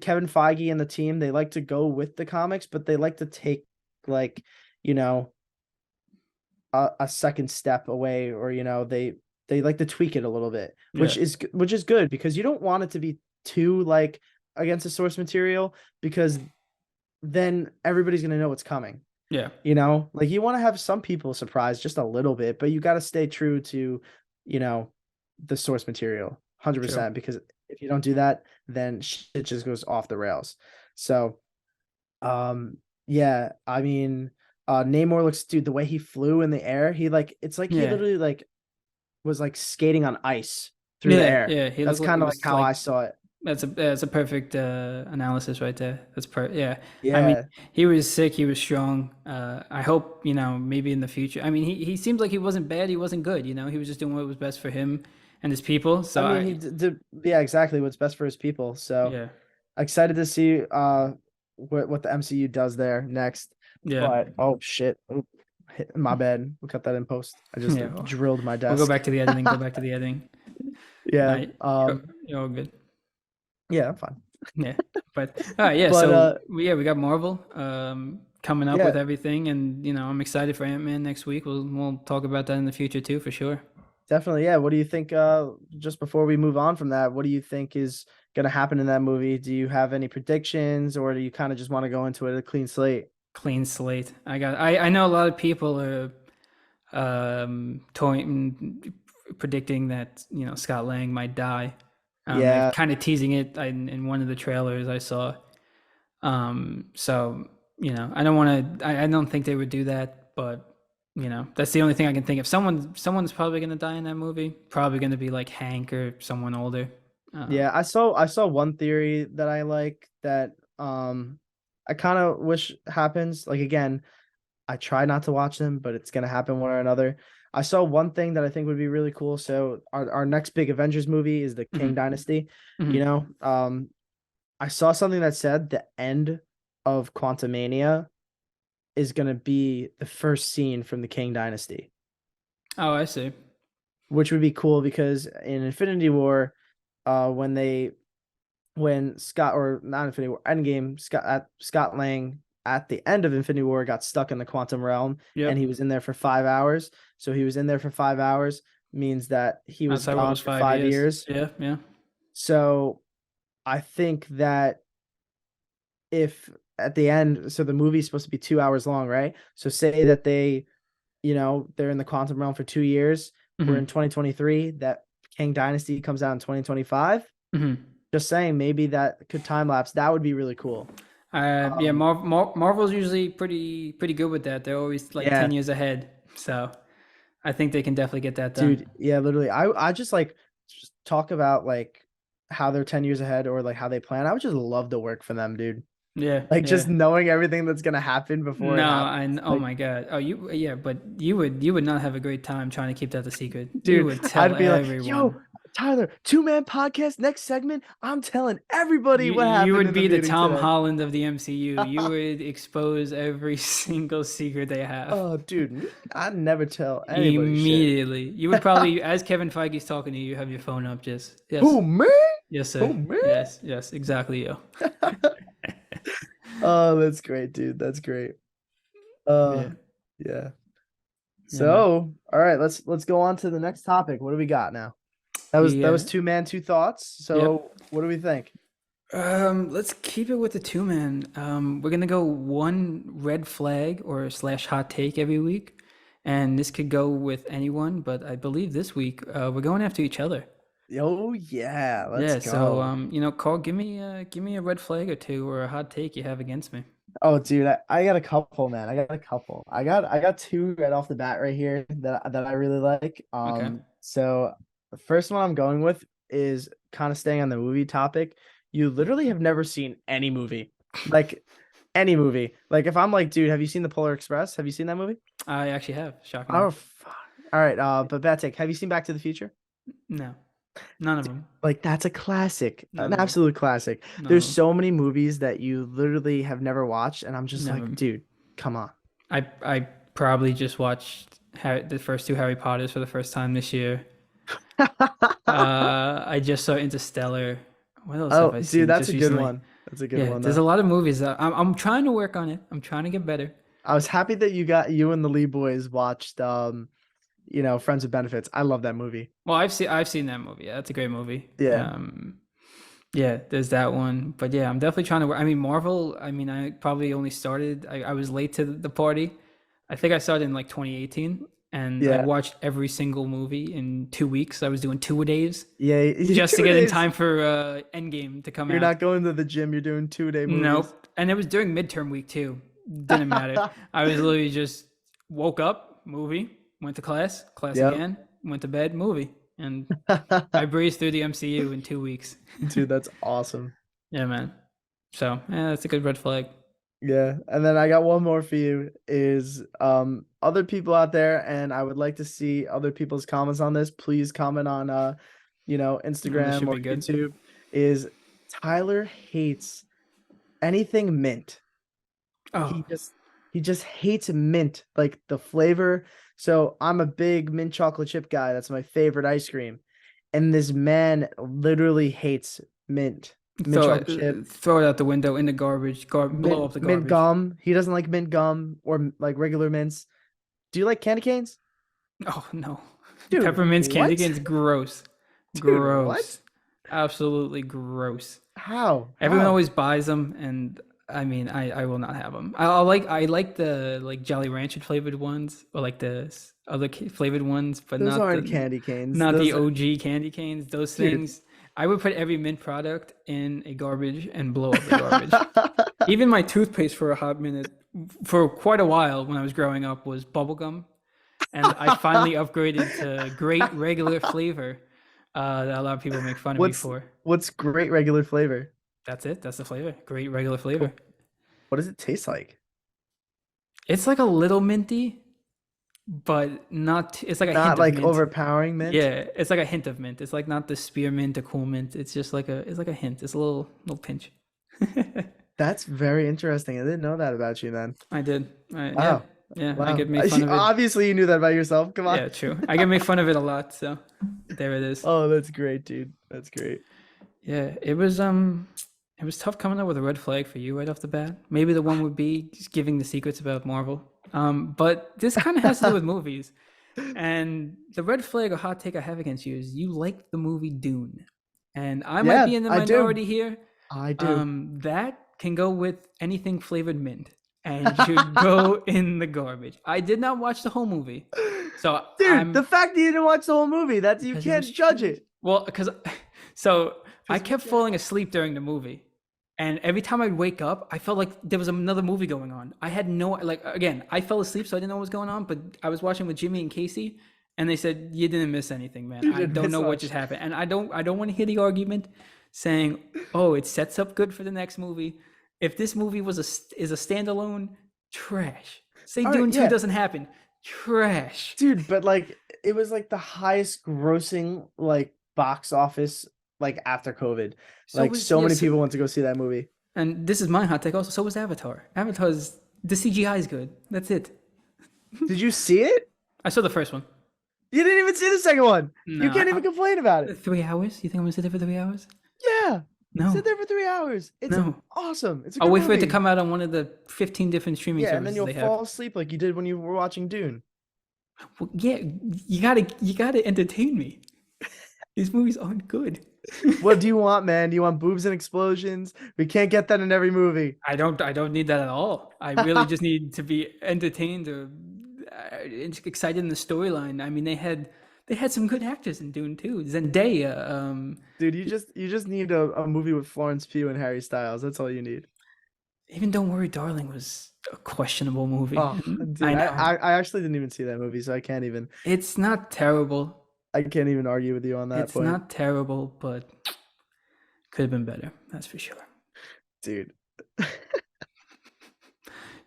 Kevin Feige and the team, they like to go with the comics, but they like to take like, you know, a second step away, or they like to tweak it a little bit, yeah, which is good because you don't want it to be too like against the source material, because then everybody's going to know what's coming. yeah. Like you want to have some people surprised just a little bit, but you got to stay true to, you know, the source material True. 100%, because if you don't do that, then shit just goes off the rails. So, yeah, I mean, Namor looks, dude, the way he flew in the air, it's like he Yeah, literally like was like skating on ice through the yeah, air. yeah. He That's looked like kind he of like was how like I saw it. that's a perfect analysis right there. Yeah. I mean, Yeah. he was sick. He was strong. I hope maybe in the future. I mean, he seems like he wasn't bad. He wasn't good. He was just doing what was best for him and his people. I So mean, he did, yeah, exactly what's best for his people. So, yeah, excited to see what the MCU does there next. yeah, But oh shit. Oop, my bad. We'll cut that in post. I just yeah. drilled my We'll go desk. back to the editing. Go back to the editing. Yeah. You're all good. Yeah, I'm fine. Yeah, but yeah. But So we got Marvel coming up yeah, with everything, and I'm excited for Ant-Man next week. We'll talk about that in the future too, for sure. definitely. Yeah. What do you think just before we move on from that, what do you think is gonna happen in that movie? Do you have any predictions, or do you kind of just want to go into it a clean slate? Clean slate. I know a lot of people are toying, predicting that Scott Lang might die. They're Yeah. kind of teasing it in one of the trailers I saw. So I don't want to. I don't think they would do that, but that's the only thing I can think of. Someone's probably gonna die in that movie. Probably gonna be like Hank or someone older. Yeah, I saw one theory that I like that I kind of wish happens. Like again, I try not to watch them, but it's gonna happen one or another. I saw one thing that I think would be really cool. So our next big Avengers movie is the King Mhm, Dynasty. You mhm. know, I saw something that said the end of Quantumania is gonna be the first scene from the King Dynasty, Oh, I see. which would be cool because in Infinity War, when Scott or not Infinity War Endgame, Scott Lang at the end of Infinity War got stuck in the quantum realm and he Yep. was in there for 5 hours. So he was in there for 5 hours means that he was Outside World gone was for 5 years. 5 years. Yeah, yeah. So I think that if at the end, so the movie's supposed to be 2 hours long, right? So say that they're in the quantum realm for 2 years. We're in Hmm. 2023. That King Dynasty comes out in 2025. Hmm. Just saying, maybe that could time lapse. That would be really cool. Yeah, Um, Marvel's usually pretty good with that. They're always like yeah, 10 years ahead, so I think they can definitely get that done. dude. Yeah, literally. I just like just talk about like how they're 10 years ahead or like how they plan. I would just love to work for them, dude. Yeah, Like yeah. just knowing everything that's gonna happen before No, it happens. I oh Like, my God. Oh, yeah, but you would not have a great time trying to keep that a secret. You dude, would tell I'd be like, everyone. yo, Tyler, 2-man podcast, next segment. I'm telling everybody You what you happened would in the be the meeting Tom today. Holland of the MCU. You would expose every single secret they have. Oh, dude, I never tell anybody shit. Immediately. You would probably, as Kevin Feige's talking to you, you have your phone up just, yes, Who, me? yes, Who, sir. me? Yes, yes, exactly, yo. Oh, that's great, dude. That's great. Uh, Yeah, yeah. yeah, man. So, all right, let's go on to the next topic. What do we got now? That was Yeah, 2-man, two thoughts. yep. So, what do we think? Let's keep it with the two man. We're gonna go one red flag or slash hot take every week, and this could go with anyone, but I believe this week we're going after each other. Oh yeah, let's Yeah, so go. Carl, give me a red flag or two or a hot take you have against me. Oh, dude, I got a couple, man. I got a couple. I got two right off the bat right here that I really like. Okay. So the first one I'm going with is kind of staying on the movie topic. You literally have never seen any movie, like any movie. Like if I'm like, dude, have you seen the Polar Express? Have you seen that movie? I actually have, shockingly. Oh, fuck. All right. But bad take. Have you seen Back to the Future? No, none of them. Like that's a classic, an None of them. absolute classic. None of There's them. so many movies that you literally have never watched, and I'm just like, Never. dude, come on. I probably just watched the first two Harry Potters for the first time this year. I just saw Interstellar. What else have Oh, I dude, seen that's just a good recently? one. That's a good Yeah, one there's though. a lot of movies that I'm trying to work on it. I'm trying to get better. I was happy that you and the Lee boys watched Friends with Benefits. I love that movie. Well, I've seen that movie. Yeah, that's a great movie. Yeah. Yeah, there's that one. But yeah, I'm definitely trying to work. I mean, Marvel, I mean, I probably only started, I was late to the party. I think I started in like 2018 and I Yeah. watched every single movie in 2 weeks. I was doing two a days Yeah. just to Two get in days. time for Endgame to come You're out. not going to the gym, you're doing 2-day movies. Nope. And it was during midterm week too. Didn't matter. I was literally just woke up, movie, went to class Yep. again, went to bed, movie. And I breezed through the MCU in 2 weeks. Dude, that's awesome. Yeah, man. So, yeah, that's a good red flag. Yeah, and then I got one more for you is other people out there, and I would like to see other people's comments on this. Please comment on This Instagram should or be good. YouTube. Is Tyler hates anything mint. Oh, He just hates mint, like the flavor. So I'm a big mint chocolate chip guy. That's my favorite ice cream. And this man literally hates mint throw chocolate chip. throw it out the window in the garbage. Blow mint up the mint garbage. gum. He doesn't like mint gum or like regular mints. Do you like candy canes? Oh no, Dude, peppermints, candy what? canes, gross, Dude, what? gross, absolutely gross. How? Everyone How? always buys them, and I mean, I will not have them. I like the like Jolly Rancher flavored ones, or like the other flavored ones, but Those not aren't the candy canes. not the Those are, OG candy canes. Those dude, things. I would put every mint product in a garbage and blow up the garbage. Even my toothpaste for a hot minute, for quite a while when I was growing up, was bubblegum. And I finally upgraded to great regular flavor that a lot of people make fun of me What's for. what's great regular flavor? That's it. That's the flavor. Great regular What, flavor. what does it taste like? It's like a little minty, but not. It's like a Not hint of like mint. overpowering mint. Yeah, it's like a hint of mint. It's like not the spearmint, the cool mint. It's just like a. It's like a hint. It's a little pinch. That's very interesting. I didn't know that about you, man. I did. Yeah, Wow. yeah. I Wow. get made fun of it. Obviously you knew that about yourself. Come on. Yeah, true. I get made fun of it a lot. So there it is. Oh, that's great, dude. That's great. Yeah, it was tough coming up with a red flag for you right off the bat. Maybe the one would be just giving the secrets about Marvel. But this kind of has to do with movies. And the red flag or hot take I have against you is you like the movie Dune. And I might Yeah, be in the I do. minority here. I do. That can go with anything flavored mint and should go in the garbage. I did not watch the whole movie. So Dude, the fact that you didn't watch the whole movie, that's you because it can't was judge trash. it. Well, because so I 'Cause we kept can't. falling asleep during the movie, and every time I'd wake up, I felt like there was another movie going on. I had no like again, I fell asleep, so I didn't know what was going on. But I was watching with Jimmy and Casey, and they said you didn't miss anything, man. You I didn't don't miss know what much. just happened, and I don't want to hear the argument saying, "Oh, it sets up good for the next movie." If this movie was is a standalone, trash. Say All right, Dune 2 yeah. doesn't happen, trash. Dude, but like it was like the highest grossing like box office like after COVID. Like was so yeah, many people went to go see that movie. and this is my hot take also. So was Avatar. Avatar's the CGI is good. That's it. Did you see it? I saw the first one. You didn't even see the second one. You No, can't even complain about it. 3 hours. You think I'm gonna sit there for 3 hours? Yeah. No, Sit there for 3 hours. It's no. awesome. It's a I'll good wait for it to movie. come out on one of the 15 different streaming Yeah, and then services you'll they fall have. asleep like you did when you were watching Dune. Well, yeah, you gotta entertain me. These movies aren't good. What do you want, man? Do you want boobs and explosions? We can't get that in every movie. I don't need that at all. I really just need to be entertained or excited in the storyline. I mean, they had some good actors in Dune too. Zendaya. Dude, you just need a movie with Florence Pugh and Harry Styles. That's all you need. Even Don't Worry, Darling was a questionable movie. Oh, dude, I know I actually didn't even see that movie, so I can't even it's not terrible. argue with you on that It's point. not terrible, but could have been better. That's for sure. Dude.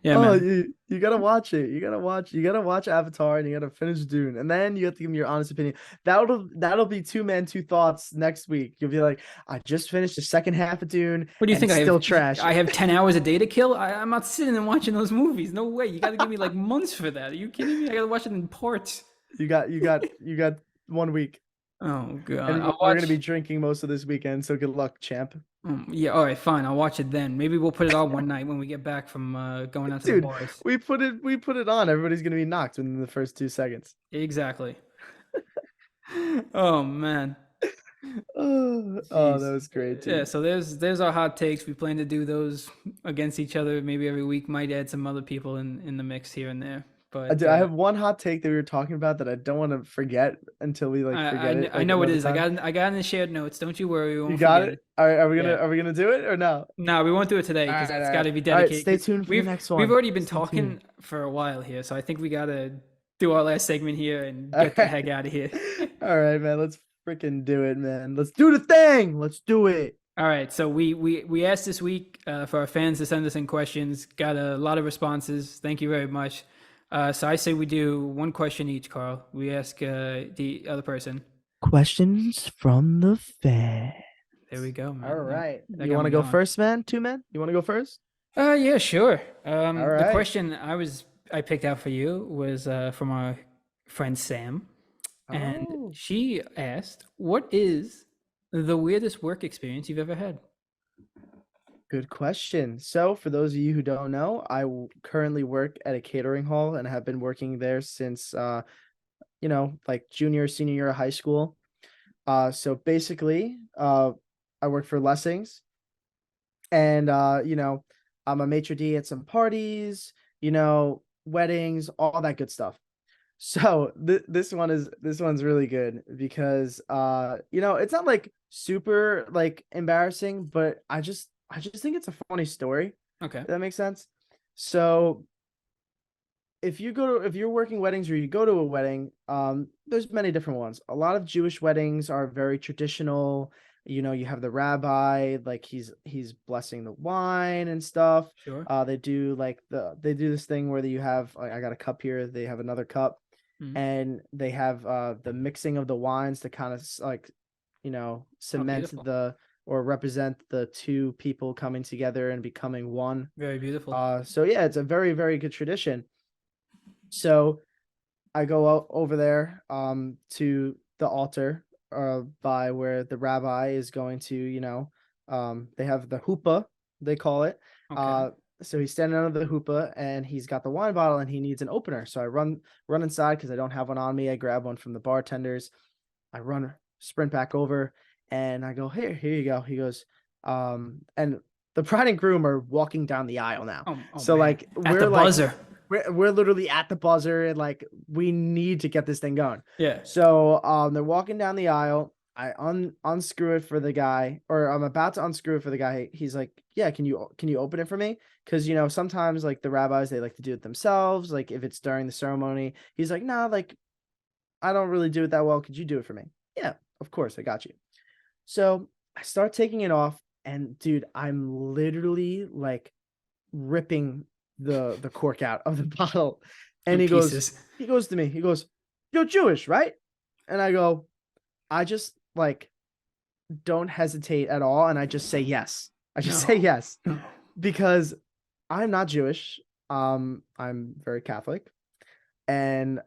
Yeah, Oh, man. you gotta watch it. You gotta watch Avatar and you gotta finish Dune. And then you have to give me your honest opinion. That'll be two men, two thoughts next week. You'll be like, I just finished the second half of Dune. What do you and think? it's I still have trash. I have 10 hours a day to kill. I'm not sitting and watching those movies. No way. You got to give me like months for that. Are you kidding me? I got to watch it in parts. You got 1 week. Oh god. And I'll we're watch. gonna be drinking most of this weekend, so good luck, champ. Yeah. All right. Fine. I'll watch it then. Maybe we'll put it on one night when we get back from going out to the Dude, bars. we put it on. Everybody's gonna be knocked within the first 2 seconds. Exactly. Oh man. Oh, Jeez. that was great, dude. Yeah, so there's our hot takes. We plan to do those against each other maybe every week. Might add some other people in the mix here and there. But I have one hot take that we were talking about that I don't want to forget until we like forget it. I Like, know it another is. time. I got in the shared notes. Don't you worry. We won't You got forget it. All right, Yeah. are we gonna do it or no? No, we won't do it today because All right, it's all got to right. be All right, dedicated. stay tuned for the next one. We've already been Stay talking tuned. for a while here, so I think we got to do our last segment here and get the heck out of here. All right, man. Let's freaking do it, man. Let's do the thing. Let's do it. All right, so we asked this week for our fans to send us in questions. Got a lot of responses. Thank you very much. So I say we do one question each, Carl. We ask the other person. Questions from the fan. There we go, man. All right. That You got want to me go going. first, man? Two men? You want to go first? Yeah, sure. The right. question I picked out for you was from our friend Sam, and Oh. she asked, "What is the weirdest work experience you've ever had?" Good question. So, for those of you who don't know, I currently work at a catering hall and have been working there since, like junior, senior year of high school. So basically, I work for Lessings, and I'm a maitre d' at some parties, weddings, all that good stuff. So this one's really good because it's not like super like embarrassing, but I just think it's a funny story. Okay. If that makes sense. So if you're working weddings or you go to a wedding, there's many different ones. A lot of Jewish weddings are very traditional. You have the rabbi, like he's blessing the wine and stuff. Sure. They do this thing where you have, like, I got a cup here, they have another cup, Mm. and they have the mixing of the wines to kind of like, Oh, cement beautiful. or represent the two people coming together and becoming one. Very beautiful. So yeah, it's a very, very good tradition. So I go out over there to the altar by where the rabbi is going to, they have the huppah, they call it. Okay. Uh so he's standing under the huppah and he's got the wine bottle and he needs an opener. So I run inside because I don't have one on me. I grab one from the bartenders. I sprint back over and I go, here you go. He goes, and the bride and groom are walking down the aisle now. Oh So man. like At the we're like buzzer. we're literally at the buzzer and like we need to get this thing going. Yeah. So they're walking down the aisle. I unscrew it for the guy, or I'm about to unscrew it for the guy. He's like, "Yeah, can you open it for me?" Because sometimes like the rabbis they like to do it themselves. Like if it's during the ceremony, he's like, "Nah, like I don't really do it that well. Could you do it for me?" Yeah, of course, I got you. So I start taking it off, and dude, I'm literally like ripping the cork out of the bottle. And In he goes, pieces. to me, he goes, "You're Jewish, right?" And I go, I just like don't hesitate at all. And I just say yes. I just say No. yes No. because I'm not Jewish. I'm very Catholic. And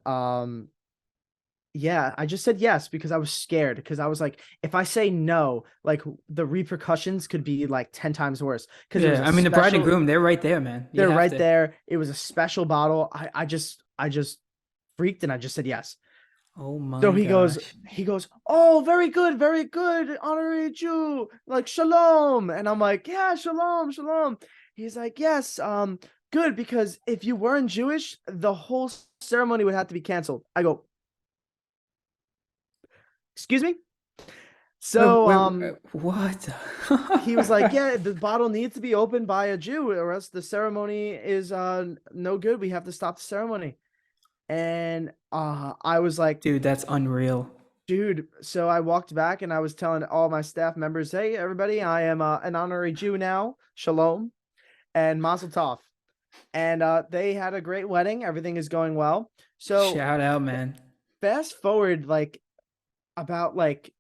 yeah, I just said yes because I was scared because I was like, if I say no, like the repercussions could be like 10 times worse because it was Yeah. a I mean, the bride and special. groom, they're right there, man. You They're have right to. there. It was a special bottle. I just freaked and I just said yes. Oh So my he goes, gosh. "Oh, very good, honorary Jew, like shalom." And I'm like, "Yeah, shalom, shalom." He's like, "Yes, good, because if you weren't Jewish, the whole ceremony would have to be canceled." I go, "Excuse me?" So What? he was like, "Yeah, the bottle needs to be opened by a Jew, or else the ceremony is no good. We have to stop the ceremony." And I was like, Dude, that's unreal. dude, so I walked back and I was telling all my staff members, "Hey, everybody, I am an honorary Jew now. Shalom and Mazel Tov." And they had a great wedding. Everything is going well. So Shout out, man. fast forward like about like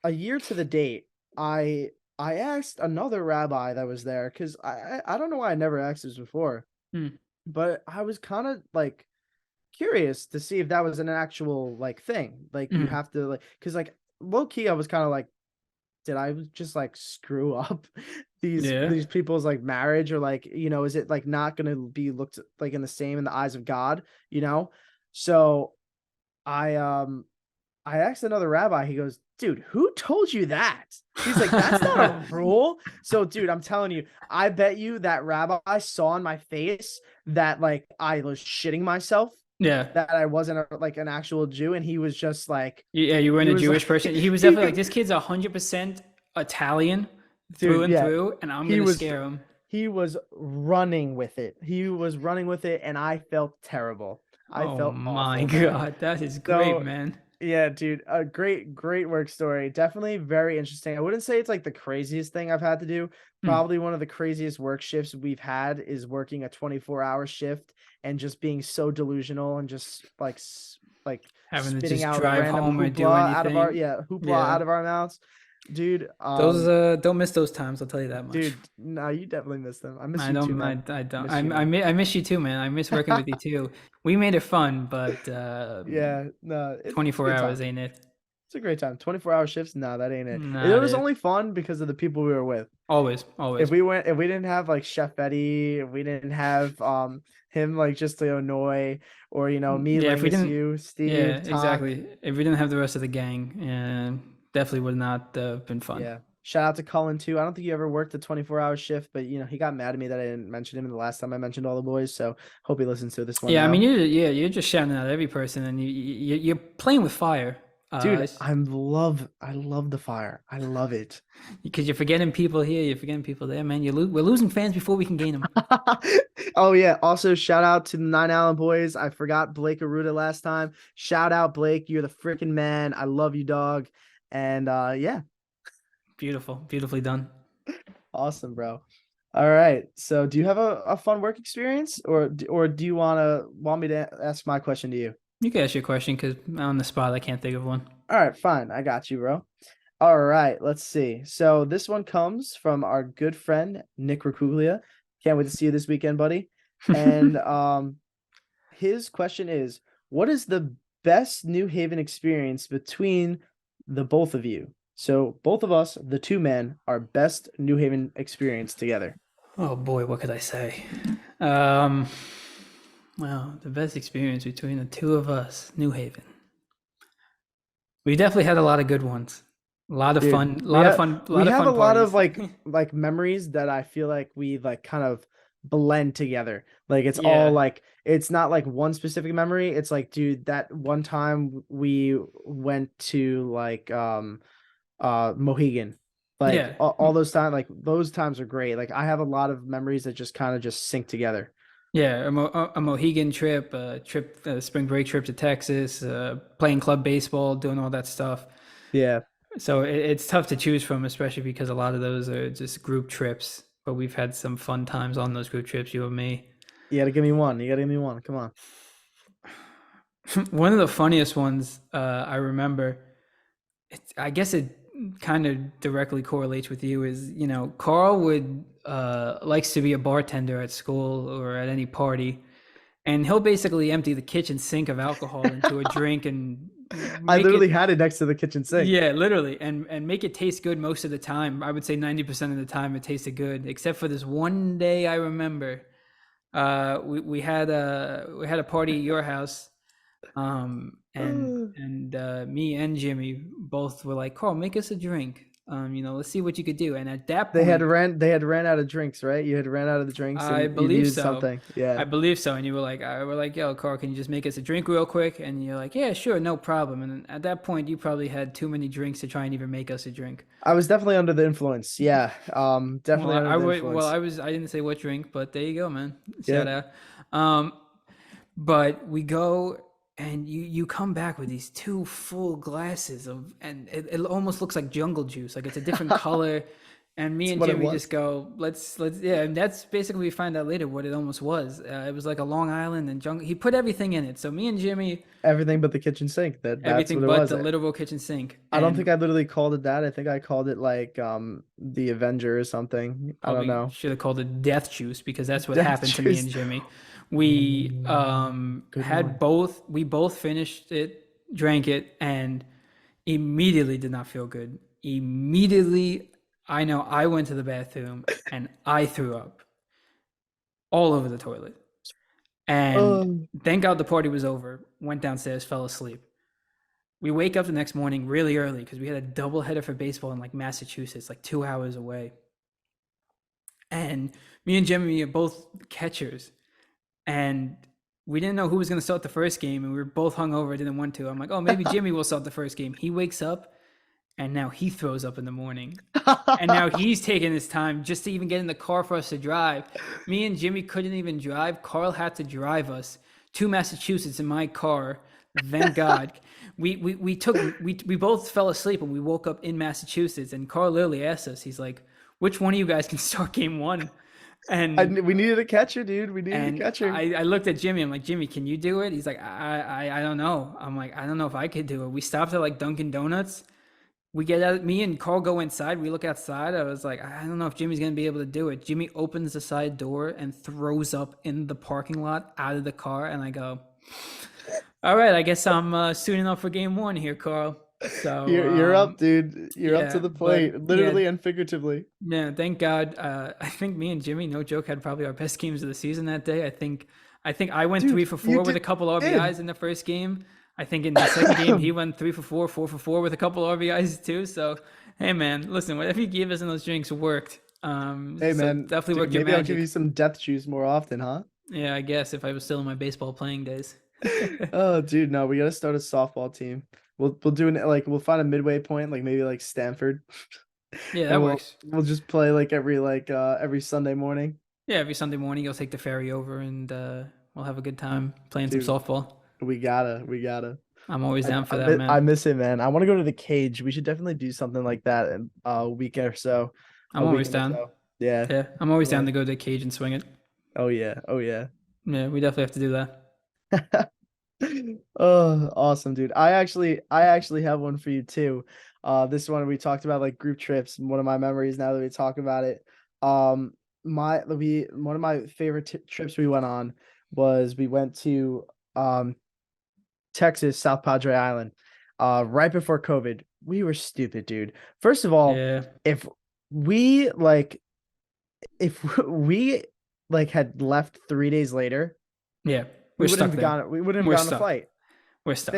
a year to the date, I asked another rabbi that was there because I don't know why I never asked this before, Hmm. but I was kind of like curious to see if that was an actual like thing. Like you Hmm. have to like because like low key, I was kind of like, did I just like screw up Yeah. these people's like marriage or like is it like not gonna be looked like in the same in the eyes of God, you know? So I asked another rabbi, he goes, "Dude, who told you that?" He's like, "That's not a rule." So, dude, I'm telling you, I bet you that rabbi saw on my face that like I was shitting myself, Yeah. that I wasn't like an actual Jew, and he was just like, Yeah, you weren't he a was Jewish like, person. He was definitely like, he, this kid's 100% Italian through dude, and yeah, through, and I'm he gonna was scare him. he was running with it. He was running with it, and I felt terrible. I Oh felt my awful, man. God, that is great, So man. yeah, dude, a great work story. Definitely very interesting. I wouldn't say it's like the craziest thing I've had to do. Hmm. Probably one of the craziest work shifts we've had is working a 24-hour shift and just being so delusional and just like Having to spitting just out drive random home or do hoopla out of our anything. hoopla Yeah. out of our mouths. Dude, Those don't miss those times, I'll tell you that much. no, you definitely missed them. I miss I you too, don't man. I don't Miss you, man. I miss you too, man. I miss working with you too. We made it fun, but Yeah, no, it's a 24 good hours time. ain't it? It's a great time. 24-hour shifts? No, that ain't it. It Not was it. only fun because of the people we were with. Always, always. If we didn't have like Chef Eddie, if we didn't have him like just to annoy, or me, Yeah, if we Lingus, didn't, you, yeah, Steve, Talk. exactly. If we didn't have the rest of the gang, definitely would not have been fun. Yeah. Shout out to Cullen too. I don't think he ever worked a 24-hour shift, but he got mad at me that I didn't mention him in the last time I mentioned all the boys. So hope he listens to this one Yeah, I mean, now. you're just shouting out every person, and you're playing with fire. Dude, I love the fire. I love it. Because you're forgetting people here, you're forgetting people there, man. We're losing fans before we can gain them. Oh yeah. Also, shout out to the Nine Allen boys. I forgot Blake Aruda last time. Shout out Blake. You're the freaking man. I love you, dog. And yeah, Beautiful, beautifully done. awesome, bro. All right. So do you have a fun work experience or do you want me to ask my question to you? You can ask your question because on the spot I can't think of one. All right, fine. I got you, bro. All right, let's see. So this one comes from our good friend Nick Racuglia. Can't wait to see you this weekend, buddy. And his question is, what is the best New Haven experience between the both of you? So both of us, the two men, our best New Haven experience together. Oh boy, what could I say? Well, the best experience between the two of us, New Haven. We definitely had a lot of good ones. A lot of Dude, fun, a we lot of have fun, a we lot of have a fun lot of parties. like memories that I feel like we like kind of blend together. Like it's all Yeah, like it's not like one specific memory. It's like, dude, that one time we went to like Mohegan. Like yeah, all those times, like those times are great. Like I have a lot of memories that just kind of just sync together. yeah. A Mohegan trip, a spring break trip to Texas, playing club baseball, doing all that stuff. Yeah. So it's tough to choose from, especially because a lot of those are just group trips. But we've had some fun times on those group trips, you and me. You gotta give me one. You gotta give me one. Come on. One of the funniest ones I remember, I guess it kind of directly correlates with you, is, Carl would likes to be a bartender at school or at any party, and he'll basically empty the kitchen sink of alcohol into a drink and I make literally it, had it next to the kitchen sink. yeah, literally, and make it taste good most of the time. I would say 90% of the time it tasted good, except for this one day I remember. We had a party at your house, and me and Jimmy both were like, Carl, make us a drink. Let's see what you could do. And at that point, They had ran out of drinks, right? You had ran out of the drinks I and you believe needed so. something. Yeah. I believe so. And you were like, we're like, yo, Carl, can you just make us a drink real quick? And you're like, yeah, sure, no problem. And at that point, you probably had too many drinks to try and even make us a drink. I was definitely under the influence. Yeah. Well, Definitely under the influence. I didn't say what drink, but there you go, man. Yeah. Shout out. Um, but we go and you come back with these two full glasses of, and it almost looks like jungle juice, like it's a different color. And me That's and what it Jimmy was. just go, let's yeah, and that's basically we find out later what it almost was. It was like a Long Island and jungle. He put everything in it. So me and Jimmy, Everything but the kitchen sink. That's everything what it but was. the literal kitchen sink, I don't think and I literally called it that. I think I called it like the Avenger or something. I don't probably know. should have called it death juice because that's what Death happened to me juice. and Jimmy. We Good had one. both we both finished it, drank it, and immediately did not feel good. Immediately, I know I went to the bathroom and I threw up all over the toilet. And Oh, thank God the party was over. Went downstairs, fell asleep. We wake up the next morning really early because we had a double header for baseball in like Massachusetts, like 2 hours away. And me and Jimmy are both catchers, and we didn't know who was going to start the first game, and we were both hungover, didn't want to. I'm like, oh, maybe Jimmy will start the first game. He wakes up, and now he throws up in the morning, and now he's taking his time just to even get in the car for us to drive. Me and Jimmy couldn't even drive. Carl had to drive us to Massachusetts in my car. Thank God. We both fell asleep and we woke up in Massachusetts, and Carl literally asked us, he's like, which one of you guys can start game one? And we needed a catcher, dude. We needed a and catcher. I looked at Jimmy. I'm like, Jimmy, can you do it? He's like, I don't know. I'm like, I don't know if I could do it. We stopped at like Dunkin' Donuts. We get out, me and Carl go inside. We look outside. I was like, I don't know if Jimmy's gonna be able to do it. Jimmy opens the side door and throws up in the parking lot out of the car. And I go, all right, I guess I'm suiting up for game one here, Carl. So You're up, dude. You're up to yeah, the but plate, yeah, literally and figuratively. yeah, thank God. I think me and Jimmy, no joke, had probably our best games of the season that day. I think I went three Dude, for you four with a couple did. RBIs in the first game. I think in the second game he went 3 for 4, 4 for 4 with a couple RBIs too. So Hey man, listen, whatever you gave us in those drinks worked. Hey So man, definitely dude, worked your maybe I'll give you magic. some death juice more often, huh? Yeah, I guess if I was still in my baseball playing days. Oh, dude, no, we gotta start a softball team. We'll do an like we'll find a midway point, like maybe like Stanford, Yeah, and that we'll works. we'll just play like every Sunday morning. Yeah, every Sunday morning you'll take the ferry over and we'll have a good time playing some Dude, softball. we gotta. I'm always I down for I that, miss, I man. miss it, man. I want to go to the cage. We should definitely do something like that in a week or so, I'm a always weekend or down. so. Yeah. Yeah, I'm always down Yeah. to go to the cage and swing it. Oh yeah. Oh yeah. Yeah, we definitely have to do that. Oh, awesome, dude. I actually have one for you too. This one we talked about like group trips. One of my memories now that we talk about it. Um, one of my favorite trips we went on was we went to um Texas, South Padre Island, right before COVID. We were stupid, dude. First of all, Yeah, if we like if we like had left 3 days later, yeah, we we're wouldn't stuck have there. gone we wouldn't have We're gotten a stuck. flight. We're stuck.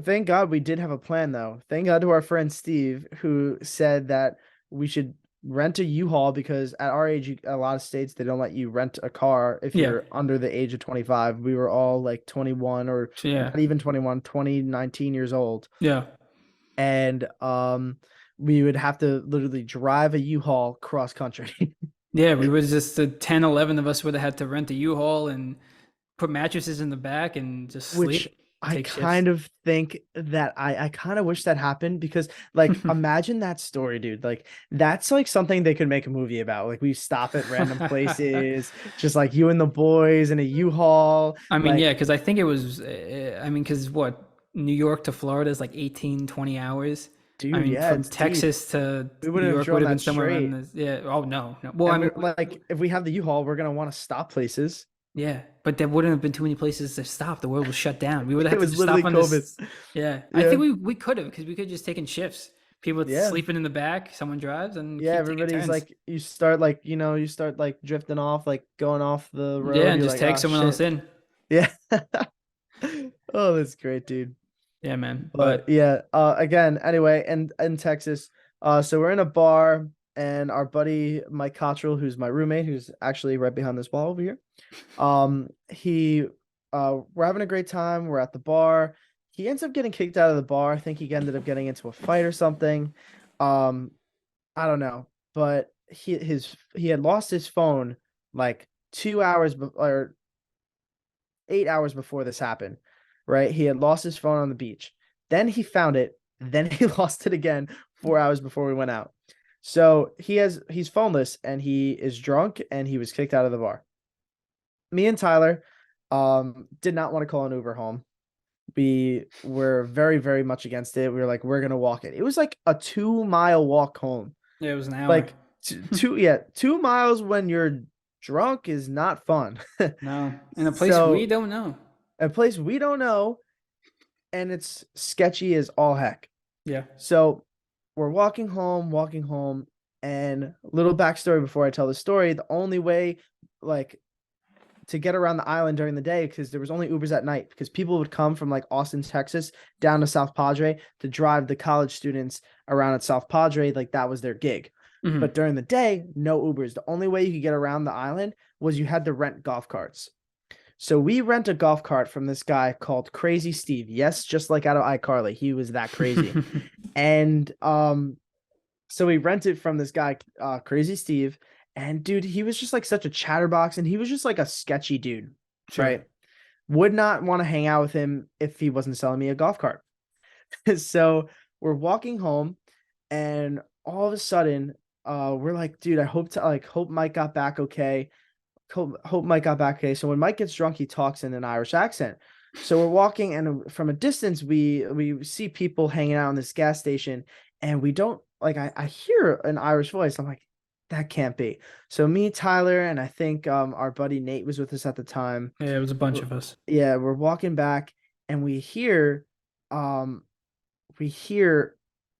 Thank God we did have a plan though. Thank God to our friend Steve who said that we should rent a U-Haul because at our age, a lot of states they don't let you rent a car if Yeah, you're under the age of 25. We were all like 21 or yeah, not even 21, 20, 19 years old. yeah. And we would have to literally drive a U-Haul cross country. Yeah, we would just the 10, 11 of us would have had to rent a U-Haul and put mattresses in the back and just Which sleep, I take shifts. kind of think that I kind of wish that happened because like imagine that story, dude. Like that's like something they could make a movie about. Like we stop at random places, just like you and the boys in a U-Haul. I mean, yeah, Like, because I think it was, I mean, because what, New York to Florida is like 18, 20 hours. I dude, mean, yeah, from it's deep. Texas to We New wouldn't have York would drawn have been that somewhere around straight. this. Yeah. Oh, no, no. Well, I And mean, we're like, if we have the U-Haul, we're gonna want to stop places. yeah, but there wouldn't have been too many places to stop. The world was shut down. We would have It had to was just stop literally on COVID. this. Yeah. I Yeah, think we could have because we could have just taken shifts. People yeah. sleeping in the back, someone drives, and Yeah, keep taking everybody's turns. like you start like drifting off, like going off the Yeah, road. and You're just like, tag oh someone else shit. in. Yeah. Oh, that's great, dude. Yeah, man. But But yeah, again, anyway, and in Texas, so we're in a bar, and our buddy Mike Cottrell, who's my roommate, who's actually right behind this wall over here, he, we're having a great time. We're at the bar. He ends up getting kicked out of the bar. I think he ended up getting into a fight or something. Um, I don't know, but he had lost his phone like 2 hours or 8 hours before this happened, right? He had lost his phone on the beach. Then he found it. Then he lost it again 4 hours before we went out. So he's phoneless and he is drunk and he was kicked out of the bar. Me and Tyler did not want to call an Uber home. We were very, very much against it. We were like, we're gonna walk it. It was like a 2 mile walk home. yeah, it was an hour. Like yeah, 2 miles when you're drunk is not fun. No, in a place we So don't know. a place we don't know, and it's sketchy as all heck. Yeah. So we're walking home, and little backstory before I tell the story. The only way, like, to get around the island during the day, because there was only Ubers at night, because people would come from like Austin, Texas, down to South Padre to drive the college students around at South Padre. Like that was their gig. But Hmm. during the day, no Ubers. The only way you could get around the island was you had to rent golf carts. So we rent a golf cart from this guy called Crazy Steve. Yes, just like out of iCarly, he was that crazy. And so we rented from this guy, Crazy Steve. And dude, he was just like such a chatterbox, and he was just like a sketchy dude, Sure. right? Would not want to hang out with him if he wasn't selling me a golf cart. So we're walking home, and all of a sudden, we're like, dude, I hope Mike got back okay. Hope Mike got back okay. So when Mike gets drunk, he talks in an Irish accent. So we're walking, and from a distance, we see people hanging out in this gas station, and we don't like. I hear an Irish voice. I'm like, that can't be. So me, Tyler, and I think our buddy Nate was with us at the time. Yeah, it was a bunch of us. Yeah, we're walking back, and um we hear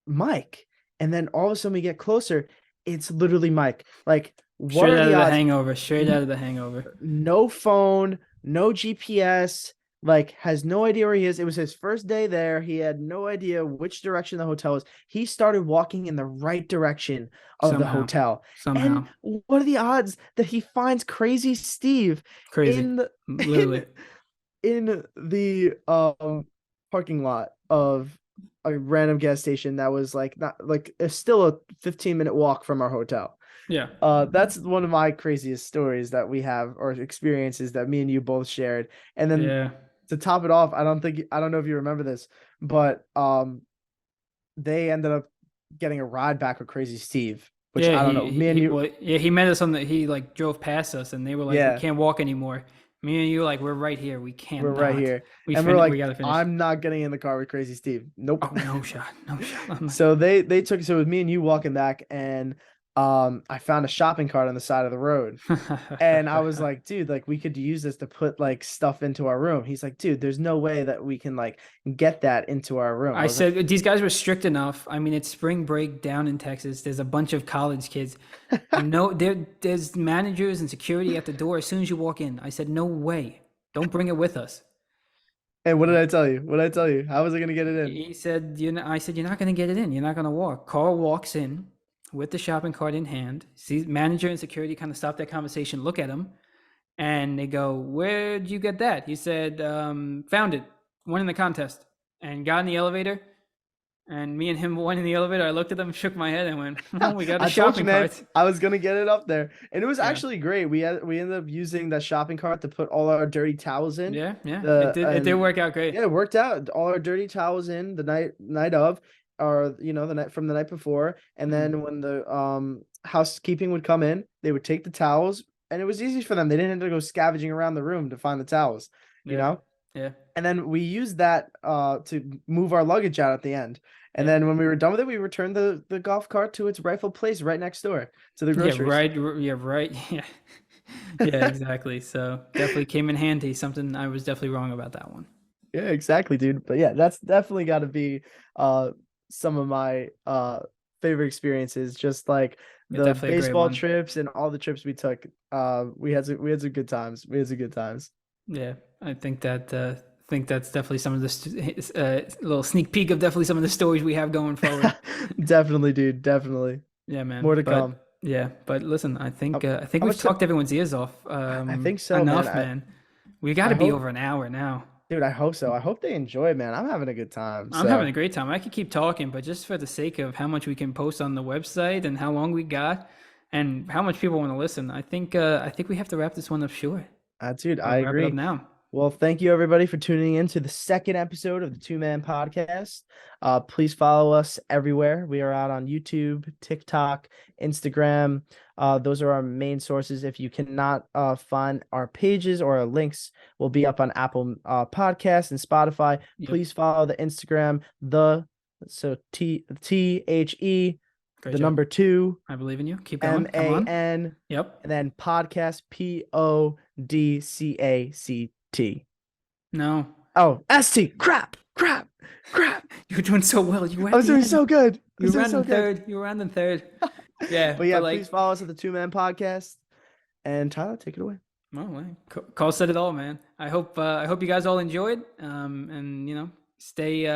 Mike, and then all of a sudden we get closer. It's literally Mike. Like, what Straight are out the of the odds? hangover. Straight out of the hangover. No phone, no GPS. like has no idea where he is. It was his first day there. He had no idea which direction the hotel was. He started walking in the right direction of the Somehow, hotel. And somehow, what are the odds that he finds Crazy Steve crazy, in the literally. in the parking lot of a random gas station that was like not like it's still a 15-minute walk from our hotel. Yeah, That's one of my craziest stories that we have or experiences that me and you both shared. And then yeah, to top it off, I don't know if you remember this, but they ended up getting a ride back with Crazy Steve, which yeah. I don't know. Me and you, Well, yeah, he met us on the. He like drove past us, and they were like, "We yeah, can't walk anymore." Me and you like, we're right here. We we're right cannot. here. And we're We like, gotta finish. I'm not getting in the car with Crazy Steve. Nope. Oh, no shot, no shot. I'm not. So they took so with me and you walking back, and I found a shopping cart on the side of the road. And I was like, dude, like we could use this to put like stuff into our room. He's like, dude, there's no way that we can like get that into our room. I I was like, said these guys were strict enough. I mean, it's spring break down in Texas. There's a bunch of college kids. No, there's managers and security at the door as soon as you walk in. I said, no way. Don't bring it with us. and what did I tell you? What did I tell you? How was I gonna get it in? He said, you know, I said, you're not going to get it in. You're not going to walk. Carl walks in with the shopping cart in hand. Sees manager and security kind of stop that conversation, look at him, and they go, "Where'd you get that?" He said, "Found it. Won in the contest." And got in the elevator. And me and him went in the elevator. I looked at them, shook my head, and went, "Oh, we got a I told you, shopping man, cart." I was gonna get it up there, and it was Yeah, actually great. We ended up using that shopping cart to put all our dirty towels in. yeah, yeah. The It did and work out great. Yeah, it worked out. All our dirty towels in the night of, or the night from the night before, and Mhm. then when the housekeeping would come in, they would take the towels, and it was easy for them. They didn't have to go scavenging around the room to find the towels, you Yeah, know. yeah, And then we used that to move our luggage out at the end. And yeah. then when we were done with it, we returned the golf cart to its rightful place right next door to the Yeah, grocery right. store. Yeah, right. Yeah. Yeah, exactly. So definitely came in handy. Something I was definitely wrong about that one. Yeah, exactly, dude. But yeah, that's definitely got to be uh some of my favorite experiences. Just like Yeah, the definitely a great baseball one. trips and all the trips we took. We had some good times. We had some good times. Yeah, I think that's definitely some of the little sneak peek of definitely some of the stories we have going forward. Definitely, dude. Definitely. Yeah, man. More to But come. yeah, but listen, I think How we've much time? talked everyone's ears off. I think so, man. Enough, man. We got I to be hope, over an hour now. dude. I hope so. I hope they enjoy, man. I'm having a good time. I'm having a So, great time. I could keep talking, but just for the sake of how much we can post on the website and how long we got and how much people want to listen, I think we have to wrap this one up short. dude, I Wrap it up agree. now. Well, thank you everybody for tuning in to the second episode of the Two Man Podcast. Please follow us everywhere. We are out on YouTube, TikTok, Instagram. Those are our main sources. If you cannot find our pages or our links, will be up on Apple Podcasts and Spotify. Yep. Please follow the Instagram, THE, Great the job. number 2, I believe in you. Keep going. Come on. MAN, Yep. and then podcast PODCACT. No. Oh, ST. Crap. You're doing so well. You were I was doing so good. You were around in third. You were around in third. Yeah. But yeah, like, please follow us at the Two Man Podcast. And Tyler, take it away. well, Carl said it all, man. I hope you guys all enjoyed. And stay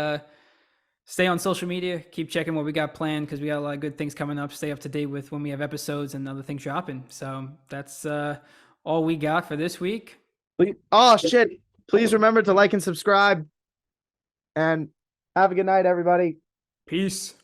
on social media. Keep checking what we got planned because we got a lot of good things coming up. Stay up to date with when we have episodes and other things dropping. So that's all we got for this week. Oh shit. Please remember to like and subscribe. And have a good night, everybody. Peace.